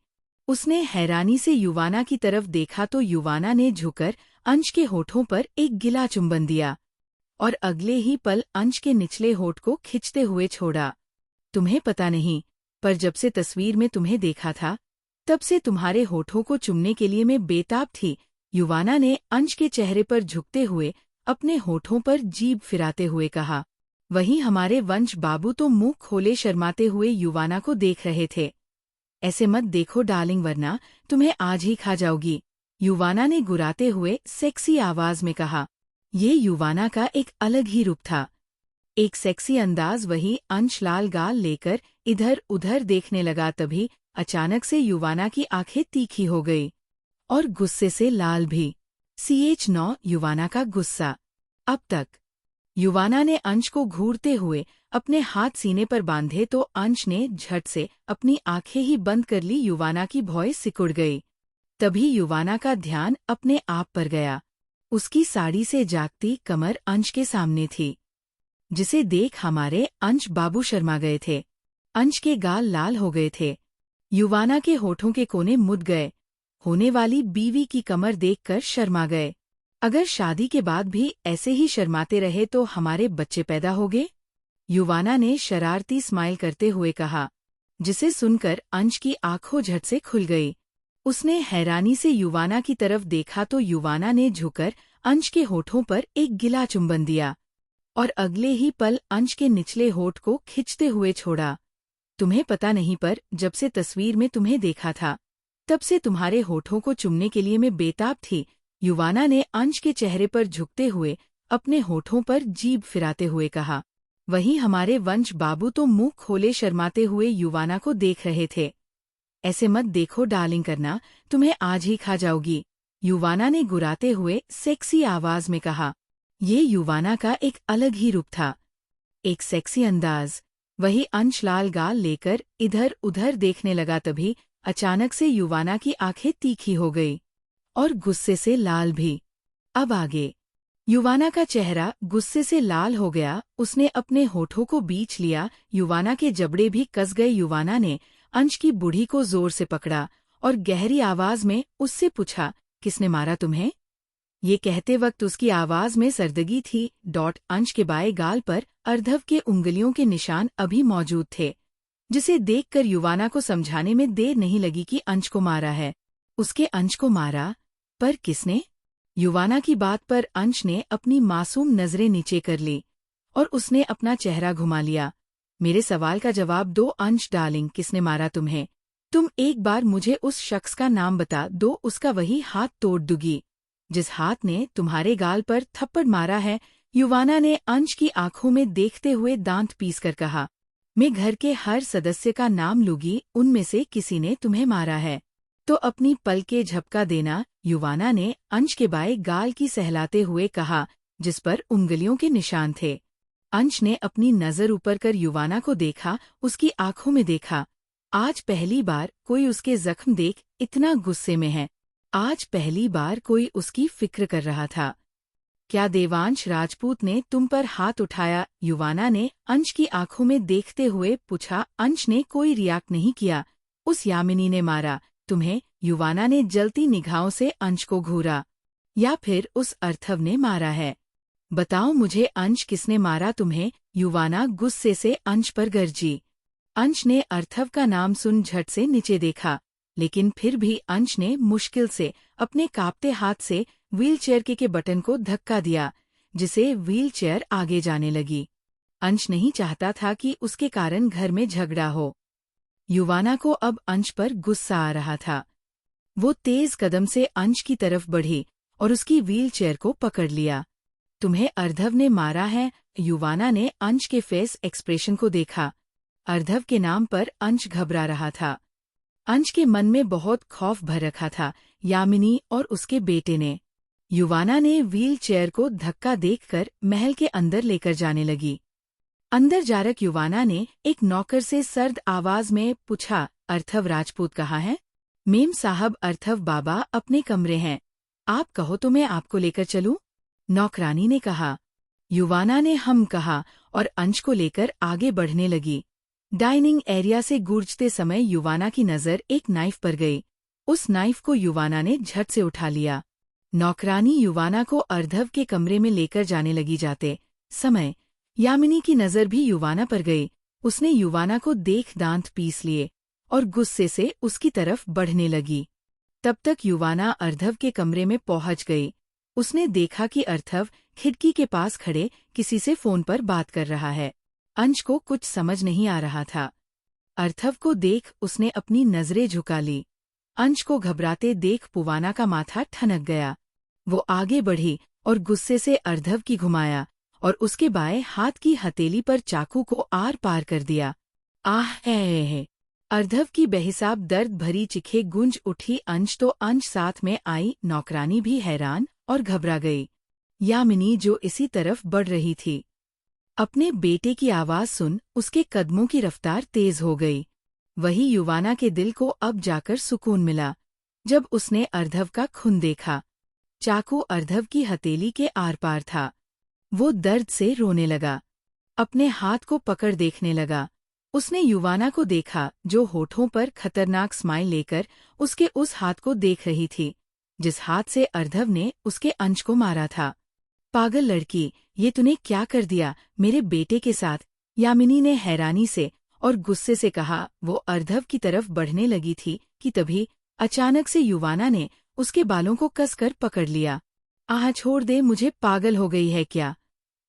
उसने हैरानी से युवाना की तरफ देखा तो युवाना ने झुककर अंश के होठों पर एक गिला चुंबन दिया, और अगले ही पल अंश के निचले होठ को खिंचते हुए छोड़ा। तुम्हें पता नहीं, पर जब से तस्वीर में तुम्हें देखा था, तब से तुम्हारे होठों को चुमने के लिए मैं बेताब थी। युवाना ने अंश के चेहरे पर झुकते हुए अपने होठों पर जीभ फिराते हुए कहा। वहीं हमारे वंश बाबू तो मुंह खोले शर्माते हुए युवाना को देख रहे थे। ऐसे मत देखो डार्लिंग, वरना तुम्हें आज ही खा जाऊंगी, युवाना ने गुर्राते हुए सेक्सी आवाज में कहा। ये युवाना का एक अलग ही रूप था, एक सेक्सी अंदाज। वही अंश लाल गाल लेकर इधर उधर देखने लगा। तभी अचानक से युवाना की आंखें तीखी हो गई, और गुस्से से लाल भी। CH9 युवाना का गुस्सा। अब तक युवाना ने अंश को घूरते हुए अपने हाथ सीने पर बांधे तो अंश ने झट से अपनी आंखें ही बंद कर ली। युवाना की भौं सिकुड़ गई। तभी युवाना का ध्यान अपने आप पर गया। उसकी साड़ी से जागती कमर अंश के सामने थी, जिसे देख हमारे अंश बाबू शर्मा गए थे। अंश के गाल लाल हो गए थे। युवाना के होठों के कोने मुड़ गए। होने वाली बीवी की कमर देखकर शर्मा गए। अगर शादी के बाद भी ऐसे ही शर्माते रहे तो हमारे बच्चे पैदा होंगे? युवाना ने शरारती स्माइल करते हुए कहा, जिसे सुनकर अंश की आंखों झट से खुल गई। उसने हैरानी से युवाना की तरफ देखा तो युवाना ने झुककर अंश के होठों पर एक गिला चुंबन दिया, और अगले ही पल अंश के निचले होठ को खिंचते हुए छोड़ा। तुम्हें पता नहीं, पर जब से तस्वीर में तुम्हें देखा था, तब से तुम्हारे होठों को चुमने के लिए मैं बेताब थी। युवाना ने अंश के चेहरे पर झुकते हुए अपने होठों पर जीभ फिराते हुए कहा। वहीं हमारे वंश बाबू तो मुंह खोले शर्माते हुए युवाना को देख रहे थे। ऐसे मत देखो डार्लिंग, करना तुम्हें आज ही खा जाऊंगी, युवाना ने गुर्राते हुए सेक्सी आवाज में कहा। ये युवाना का एक अलग ही रूप था, एक सेक्सी अंदाज। वही अंश लाल गाल लेकर इधर उधर देखने लगा। तभी अचानक से युवाना की आंखें तीखी हो गई, और गुस्से से लाल भी। अब आगे युवाना का चेहरा गुस्से से लाल हो गया। उसने अपने होठों को बीच लिया। युवाना के जबड़े भी कस गए। युवाना ने अंश की बूढ़ी को जोर से पकड़ा और गहरी आवाज में उससे पूछा, किसने मारा तुम्हें? ये कहते वक्त उसकी आवाज में सर्दगी थी। अंश के बाएं गाल पर अर्धव के उंगलियों के निशान अभी मौजूद थे, जिसे देखकर युवाना को समझाने में देर नहीं लगी कि अंश को मारा है। उसके अंश को मारा? पर किसने? युवाना की बात पर अंश ने अपनी मासूम नजरें नीचे कर ली, और उसने अपना चेहरा घुमा लिया। मेरे सवाल का जवाब दो अंश डार्लिंग, किसने मारा तुम्हें? तुम एक बार मुझे उस शख्स का नाम बता दो, उसका वही हाथ तोड़ दूंगी जिस हाथ ने तुम्हारे गाल पर थप्पड़ मारा है। युवाना ने अंश की आंखों में देखते हुए दांत पीस कर कहा, मैं घर के हर सदस्य का नाम लूंगी, उनमें से किसी ने तुम्हें मारा है तो अपनी पलकें झपका देना, युवाना ने अंश के बाएं गाल की सहलाते हुए कहा, जिस पर उंगलियों के निशान थे। अंश ने अपनी नजर ऊपर कर युवाना को देखा, उसकी आंखों में देखा। आज पहली बार कोई उसके जख्म देख इतना गुस्से में है। आज पहली बार कोई उसकी फिक्र कर रहा था। क्या देवांश राजपूत ने तुम पर हाथ उठाया? युवाना ने अंश की आंखों में देखते हुए पूछा। अंश ने कोई रिएक्ट नहीं किया। उस यामिनी ने मारा तुम्हें? युवाना ने जलती निगाहों से अंश को घूरा। या फिर उस अर्थव ने मारा है? बताओ मुझे, अंश किसने मारा तुम्हें? युवाना गुस्से से अंश पर गरजी। अंश ने अर्थव का नाम सुन झट से नीचे देखा, लेकिन फिर भी अंश ने मुश्किल से अपने कांपते हाथ से व्हीलचेयर के बटन को धक्का दिया, जिसे व्हीलचेयर आगे जाने लगी। अंश नहीं चाहता था कि उसके कारण घर में झगड़ा हो। युवाना को अब अंश पर गुस्सा आ रहा था। वो तेज कदम से अंश की तरफ बढ़ी और उसकी व्हीलचेयर को पकड़ लिया। तुम्हें अर्धव ने मारा है? युवाना ने अंश के फेस एक्सप्रेशन को देखा। अर्धव के नाम पर अंश घबरा रहा था। अंश के मन में बहुत खौफ भर रखा था, यामिनी और उसके बेटे ने। युवाना ने व्हील चेयर को धक्का देखकर महल के अंदर लेकर जाने लगी। अंदर जाकर युवाना ने एक नौकर से सर्द आवाज में पूछा, अर्थव राजपूत कहाँ है? मेम साहब, अर्थव बाबा अपने कमरे हैं। आप कहो तो मैं आपको लेकर चलूं? नौकरानी ने कहा। युवाना ने हम कहा और अंश को लेकर आगे बढ़ने लगी। डाइनिंग एरिया से गूंजते समय युवाना की नजर एक नाइफ पर गई। उस नाइफ को युवाना ने झट से उठा लिया। नौकरानी युवाना को अर्धव के कमरे में लेकर जाने लगी। जाते समय यामिनी की नजर भी युवाना पर गई। उसने युवाना को देख दांत पीस लिए और गुस्से से उसकी तरफ बढ़ने लगी। तब तक युवाना अर्धव के कमरे में पहुंच गई। उसने देखा कि अर्थव खिड़की के पास खड़े किसी से फोन पर बात कर रहा है। अंश को कुछ समझ नहीं आ रहा था। अर्थव को देख उसने अपनी नजरें झुका ली। अंश को घबराते देख पुवाना का माथा ठनक गया। वो आगे बढ़ी और गुस्से से अर्धव की घुमाया और उसके बाएं हाथ की हथेली पर चाकू को आर पार कर दिया। आह है। अर्धव की बेहिसाब दर्द भरी चीखें गूंज उठी। अंश तो अंश साथ में आई। नौकरानी भी हैरान और घबरा गई। यामिनी जो इसी तरफ बढ़ रही थी, अपने बेटे की आवाज सुन उसके कदमों की रफ्तार तेज हो गई। वही युवाना के दिल को अब जाकर सुकून मिला जब उसने अर्धव का खून देखा। चाकू अर्धव की हथेली के आर पार था। वो दर्द से रोने लगा। अपने हाथ को पकड़ देखने लगा। उसने युवाना को देखा जो होठों पर खतरनाक स्माइल लेकर उसके उस हाथ को देख रही थी जिस हाथ से अर्धव ने उसके अंश को मारा था। पागल लड़की, ये तूने क्या कर दिया मेरे बेटे के साथ? यामिनी ने हैरानी से और गुस्से से कहा। वो अर्धव की तरफ बढ़ने लगी थी कि तभी अचानक से युवाना ने उसके बालों को कसकर पकड़ लिया। आह, छोड़ दे मुझे। पागल हो गई है क्या?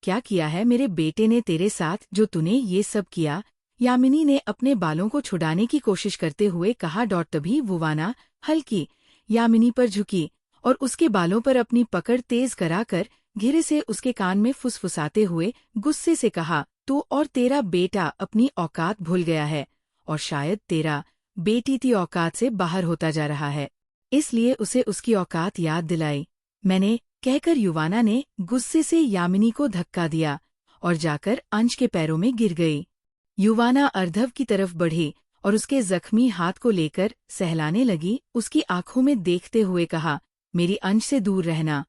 क्या किया है मेरे बेटे ने तेरे साथ जो तूने ये सब किया? यामिनी ने अपने बालों को छुड़ाने की कोशिश करते हुए कहा। तभी युवाना हल्की यामिनी पर झुकी और उसके बालों पर अपनी पकड़ तेज कराकर घिरे से उसके कान में फुसफुसाते हुए गुस्से से कहा, तू और तेरा बेटा अपनी औकात भूल गया है और शायद तेरा बेटी की औकात से बाहर होता जा रहा है, इसलिए उसे उसकी औकात याद दिलाई मैंने, कहकर युवाना ने गुस्से से यामिनी को धक्का दिया और जाकर अंश के पैरों में गिर गई। युवाना अर्धव की तरफ बढ़ी और उसके जख्मी हाथ को लेकर सहलाने लगी। उसकी आंखों में देखते हुए कहा, मेरी अंश से दूर रहना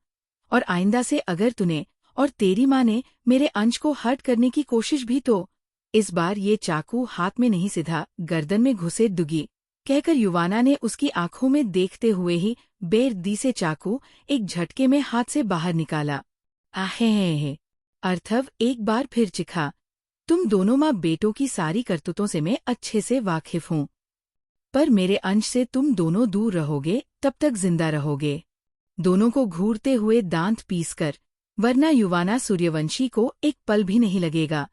और आइंदा से अगर तूने और तेरी माँ ने मेरे अंश को हर्ट करने की कोशिश भी तो इस बार ये चाकू हाथ में नहीं सीधा गर्दन में घुसे दूंगी, कहकर युवाना ने उसकी आंखों में देखते हुए ही बेदर्दी से चाकू एक झटके में हाथ से बाहर निकाला। आहे। अर्थव एक बार फिर चिखा। तुम दोनों माँ बेटों की सारी करतूतों से मैं अच्छे से वाकिफ हूँ, पर मेरे अंश से तुम दोनों दूर रहोगे तब तक जिंदा रहोगे, दोनों को घूरते हुए दांत पीसकर, वरना युवाना सूर्यवंशी को एक पल भी नहीं लगेगा।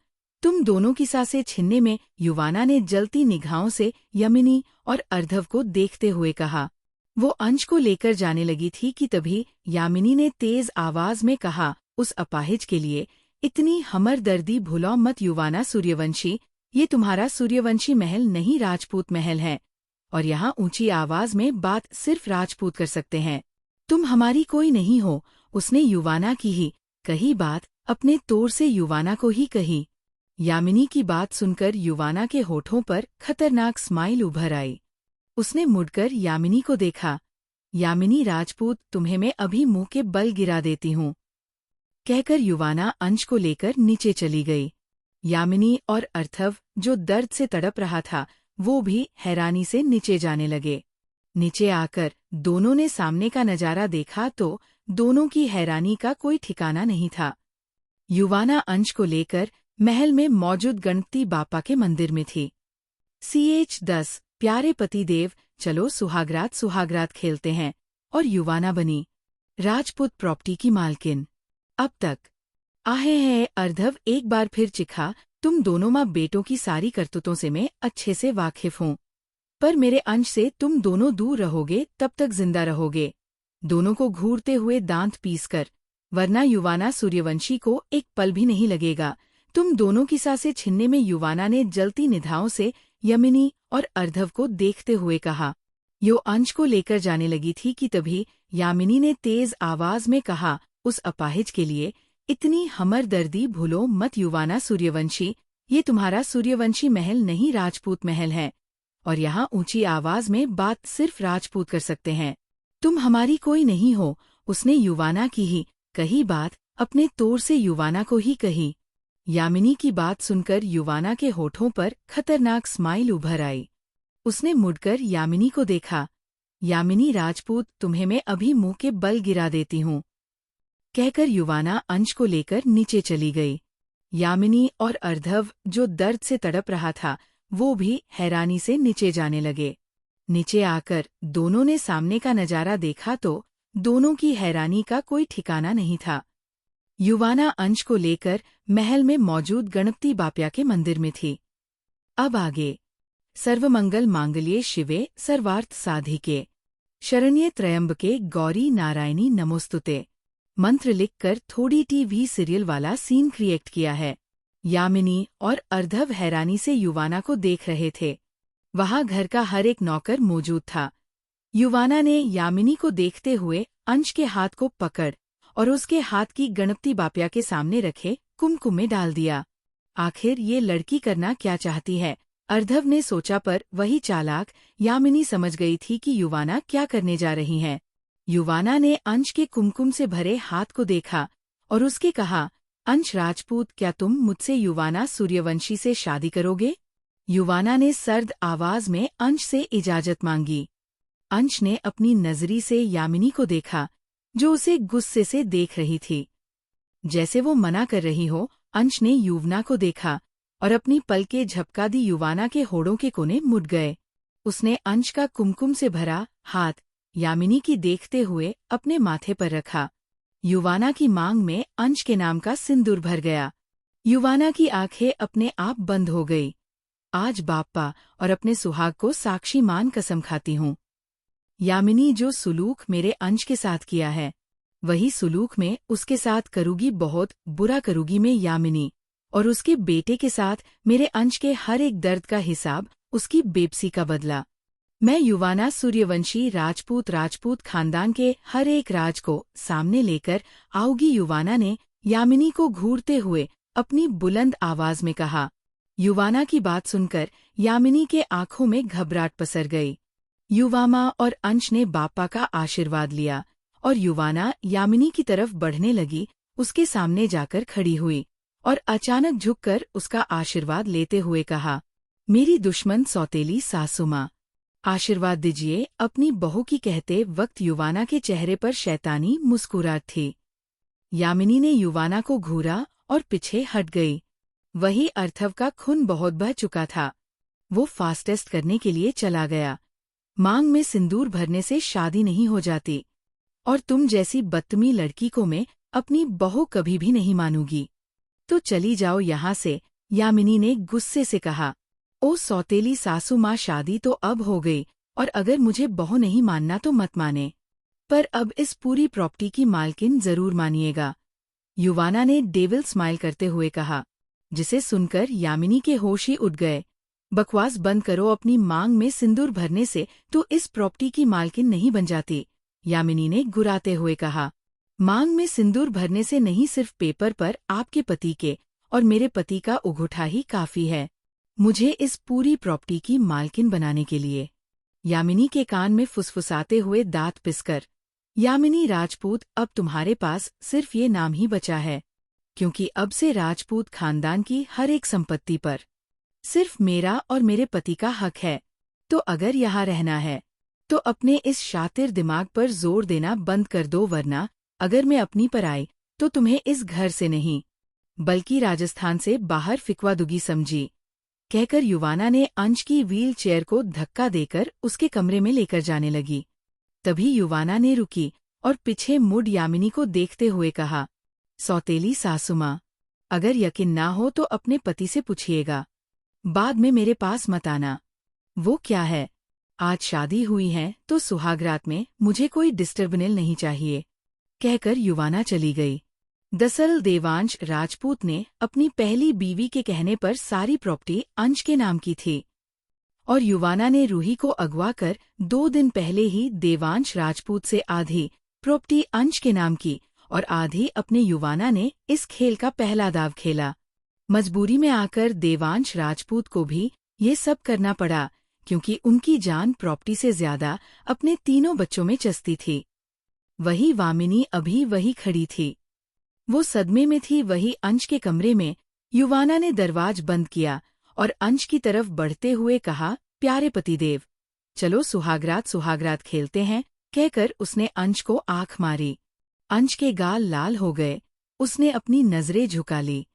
तुम दोनों की सांसें छीनने में। युवाना ने जलती निगाहों से यामिनी और अर्धव को देखते हुए कहा। वो अंश को लेकर जाने लगी थी कि तभी यामिनी ने तेज आवाज में कहा, उस अपाहिज के लिए इतनी हमदर्दी भूलो मत युवाना सूर्यवंशी, ये तुम्हारा सूर्यवंशी महल नहीं राजपूत महल है और यहाँ ऊंची आवाज में बात सिर्फ राजपूत कर सकते हैं। तुम हमारी कोई नहीं हो। उसने युवाना की ही कही बात अपने तोर से युवाना को ही कही। यामिनी की बात सुनकर युवाना के होठों पर खतरनाक स्माइल उभर आई। उसने मुड़कर यामिनी को देखा। यामिनी राजपूत, तुम्हें मैं अभी मुंह के बल गिरा देती हूँ। कहकर युवाना अंश को लेकर नीचे चली गई। यामिनी और अर्थव, जो दर्द से तड़प रहा था, वो भी हैरानी से नीचे जाने लगे। नीचे आकर दोनों ने सामने का नजारा देखा तो दोनों की हैरानी का कोई ठिकाना नहीं था। युवाना अंश को लेकर महल में मौजूद गणपति बापा के मंदिर में थी। CH10 प्यारे पतिदेव, चलो सुहागरात सुहागरात खेलते हैं। और युवाना बनी राजपूत प्रॉपर्टी की मालकिन। अब तक आहे है अर्धव एक बार फिर चिखा, तुम दोनों माँ बेटों की सारी करतूतों से मैं अच्छे से वाकिफ हूँ, पर मेरे अंश से तुम दोनों दूर रहोगे तब तक जिंदा रहोगे, दोनों को घूरते हुए दांत पीसकर, वरना युवाना सूर्यवंशी को एक पल भी नहीं लगेगा। तुम दोनों की सांसें छीनने में युवाना ने जलती निगाहों से यामिनी और अर्धव को देखते हुए कहा। यो अंश को लेकर जाने लगी थी कि तभी यामिनी ने तेज आवाज में कहा, उस अपाहिज के लिए इतनी हमदर्दी भूलो मत युवाना सूर्यवंशी, ये तुम्हारा सूर्यवंशी महल नहीं राजपूत महल है, और यहाँ ऊंची आवाज में बात सिर्फ राजपूत कर सकते हैं। तुम हमारी कोई नहीं हो। उसने युवाना की ही कही बात अपने तोर से युवाना को ही कही। यामिनी की बात सुनकर युवाना के होठों पर खतरनाक स्माइल उभर आई। उसने मुड़कर यामिनी को देखा। यामिनी राजपूत, तुम्हें मैं अभी मुंह के बल गिरा देती हूँ, कहकर युवाना अंश को लेकर नीचे चली गई। यामिनी और अर्धव, जो दर्द से तड़प रहा था, वो भी हैरानी से नीचे जाने लगे। नीचे आकर दोनों ने सामने का नजारा देखा तो दोनों की हैरानी का कोई ठिकाना नहीं था। युवाना अंश को लेकर महल में मौजूद गणपति बाप्या के मंदिर में थी। अब आगे। सर्वमंगल मांगल्ये शिवे सर्वार्थ साधिके शरण्ये त्र्यंबके गौरी नारायणी नमोस्तुते मंत्र लिखकर थोड़ी TV सीरियल वाला सीन क्रिएट किया है। यामिनी और अर्धव हैरानी से युवाना को देख रहे थे। वहां घर का हर एक नौकर मौजूद था। युवाना ने यामिनी को देखते हुए अंश के हाथ को पकड़ और उसके हाथ की गणपति बाप्या के सामने रखे कुमकुम में डाल दिया। आखिर ये लड़की करना क्या चाहती है, अर्धव ने सोचा, पर वही चालाक यामिनी समझ गई थी कि युवाना क्या करने जा रही है। युवाना ने अंश के कुमकुम से भरे हाथ को देखा और उसके कहा, अंश राजपूत, क्या तुम मुझसे युवाना सूर्यवंशी से शादी करोगे? युवाना ने सर्द आवाज में अंश से इजाजत मांगी। अंश ने अपनी नजरी से यामिनी को देखा, जो उसे गुस्से से देख रही थी। जैसे वो मना कर रही हो, अंश ने युवना को देखा और अपनी पलकें झपका दी। युवाना के होठों के कोने मुड़ गए। उसने अंश का कुमकुम से भरा हाथ यामिनी की देखते हुए अपने माथे पर रखा। युवाना की मांग में अंश के नाम का सिंदूर भर गया। युवाना की आंखें अपने आप बंद हो गई। आज बाप्पा और अपने सुहाग को साक्षी मान कसम खाती हूँ, यामिनी जो सुलूक मेरे अंश के साथ किया है, वही सुलूक में उसके साथ करूँगी, बहुत बुरा करूँगी मैं यामिनी, और उसके बेटे के साथ मेरे अंश के हर एक दर्द का हिसाब, उसकी बेबसी का बदला। मैं युवाना सूर्यवंशी राजपूत खानदान के हर एक राज को सामने लेकर आऊंगी। युवाना ने यामिनी को घूरते हुए अपनी बुलंद आवाज में कहा। युवाना की बात सुनकर यामिनी के आंखों में घबराहट पसर गई। युवामा और अंश ने बापा का आशीर्वाद लिया और युवाना यामिनी की तरफ बढ़ने लगी। उसके सामने जाकर खड़ी हुई और अचानक झुककर उसका आशीर्वाद लेते हुए कहा, मेरी दुश्मन सौतेली सासू माँ, आशीर्वाद दीजिए। अपनी बहू की कहते वक्त युवाना के चेहरे पर शैतानी मुस्कुराहट थी। यामिनी ने युवाना को घूरा और पीछे हट गई। वही अर्थव का खून बहुत बह चुका था। वो फास्ट टेस्ट करने के लिए चला गया। मांग में सिंदूर भरने से शादी नहीं हो जाती, और तुम जैसी बदतमीज लड़की को मैं अपनी बहू कभी भी नहीं मानूंगी। तो चली जाओ यहाँ से, यामिनी ने गुस्से से कहा। ओ सौतेली सासू माँ, शादी तो अब हो गई, और अगर मुझे बहू नहीं मानना तो मत माने, पर अब इस पूरी प्रॉपर्टी की मालकिन जरूर मानिएगा, युवाना ने डेविल स्माइल करते हुए कहा, जिसे सुनकर यामिनी के होश ही उड़ गए। बकवास बंद करो, अपनी मांग में सिंदूर भरने से तो इस प्रॉपर्टी की मालकिन नहीं बन जाती, यामिनी ने गुराते हुए कहा। मांग में सिंदूर भरने से नहीं, सिर्फ पेपर पर आपके पति के और मेरे पति का उंगूठा ही काफी है मुझे इस पूरी प्रॉपर्टी की मालकिन बनाने के लिए। यामिनी के कान में फुसफुसाते हुए दांत पिसकर, यामिनी राजपूत, अब तुम्हारे पास सिर्फ ये नाम ही बचा है, क्योंकि अब से राजपूत खानदान की हर एक संपत्ति पर सिर्फ मेरा और मेरे पति का हक है। तो अगर यहाँ रहना है तो अपने इस शातिर दिमाग पर जोर देना बंद कर दो, वरना अगर मैं अपनी पर आई तो तुम्हें इस घर से नहीं बल्कि राजस्थान से बाहर फिकवा दूंगी, समझी। कहकर युवाना ने अंश की व्हील चेयर को धक्का देकर उसके कमरे में लेकर जाने लगी। तभी युवाना ने रुकी और पीछे मुड़ यामिनी को देखते हुए कहा, सौतेली सासुमां, अगर यकीन ना हो तो अपने पति से पूछिएगा, बाद में मेरे पास मत आना। वो क्या है, आज शादी हुई है तो सुहागरात में मुझे कोई डिस्टर्बनेल नहीं चाहिए। कहकर युवाना चली गई। दरअसल देवांश राजपूत ने अपनी पहली बीवी के कहने पर सारी प्रॉपर्टी अंश के नाम की थी और युवाना ने रूही को अगवा कर 2 दिन पहले ही देवांश राजपूत से आधी प्रॉपर्टी अंश के नाम की और आधी अपने। युवाना ने इस खेल का पहला दाव खेला। मजबूरी में आकर देवांश राजपूत को भी ये सब करना पड़ा, क्योंकि उनकी जान प्रॉपर्टी से ज्यादा अपने 3 बच्चों में चस्ती थी। वही वामिनी अभी वही खड़ी थी। वो सदमे में थी। वही अंश के कमरे में युवाना ने दरवाज बंद किया और अंश की तरफ बढ़ते हुए कहा, प्यारे पतिदेव, चलो सुहागरात खेलते हैं। कहकर उसने अंश को आंख मारी। अंश के गाल लाल हो गए। उसने अपनी नजरें झुका ली।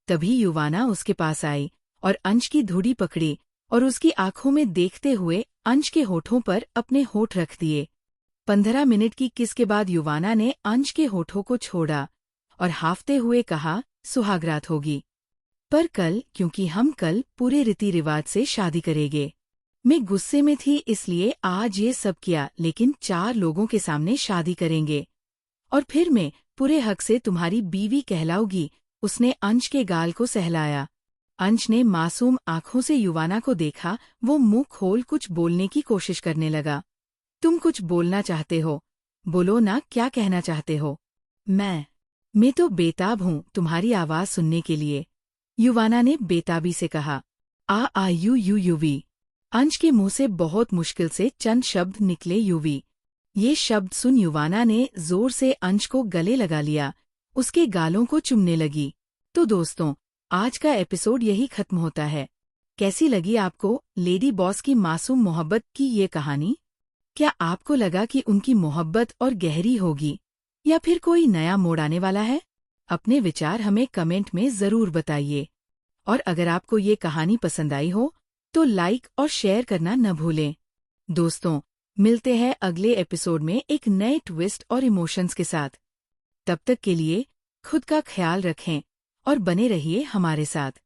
तभी युवाना उसके पास आई और अंश की धुड़ी पकड़ी और उसकी आंखों में देखते हुए अंश के होठों पर अपने होठ रख दिए। 15 मिनट की किस के बाद युवाना ने अंश के होठों को छोड़ा और हाफते हुए कहा, सुहागरात होगी, पर कल, क्योंकि हम कल पूरे रीति रिवाज से शादी करेंगे। मैं गुस्से में थी इसलिए आज ये सब किया, लेकिन 4 लोगों के सामने शादी करेंगे और फिर मैं पूरे हक से तुम्हारी बीवी कहलाऊगी। उसने अंश के गाल को सहलाया। अंश ने मासूम आंखों से युवाना को देखा। वो मुंह खोल कुछ बोलने की कोशिश करने लगा। तुम कुछ बोलना चाहते हो, बोलो ना, क्या कहना चाहते हो। मैं तो बेताब हूँ तुम्हारी आवाज सुनने के लिए, युवाना ने बेताबी से कहा। आ यू युवी। अंश के मुंह से बहुत मुश्किल से चंद शब्द निकले, युवी। ये शब्द सुन युवाना ने जोर से अंश को गले लगा लिया, उसके गालों को चूमने लगी। तो दोस्तों, आज का एपिसोड यही खत्म होता है। कैसी लगी आपको लेडी बॉस की मासूम मोहब्बत की ये कहानी? क्या आपको लगा कि उनकी मोहब्बत और गहरी होगी या फिर कोई नया मोड़ आने वाला है? अपने विचार हमें कमेंट में जरूर बताइए। और अगर आपको ये कहानी पसंद आई हो तो लाइक और शेयर करना न भूलें। दोस्तों, मिलते हैं अगले एपिसोड में एक नए ट्विस्ट और इमोशंस के साथ। तब तक के लिए खुद का ख्याल रखें और बने रहिए हमारे साथ।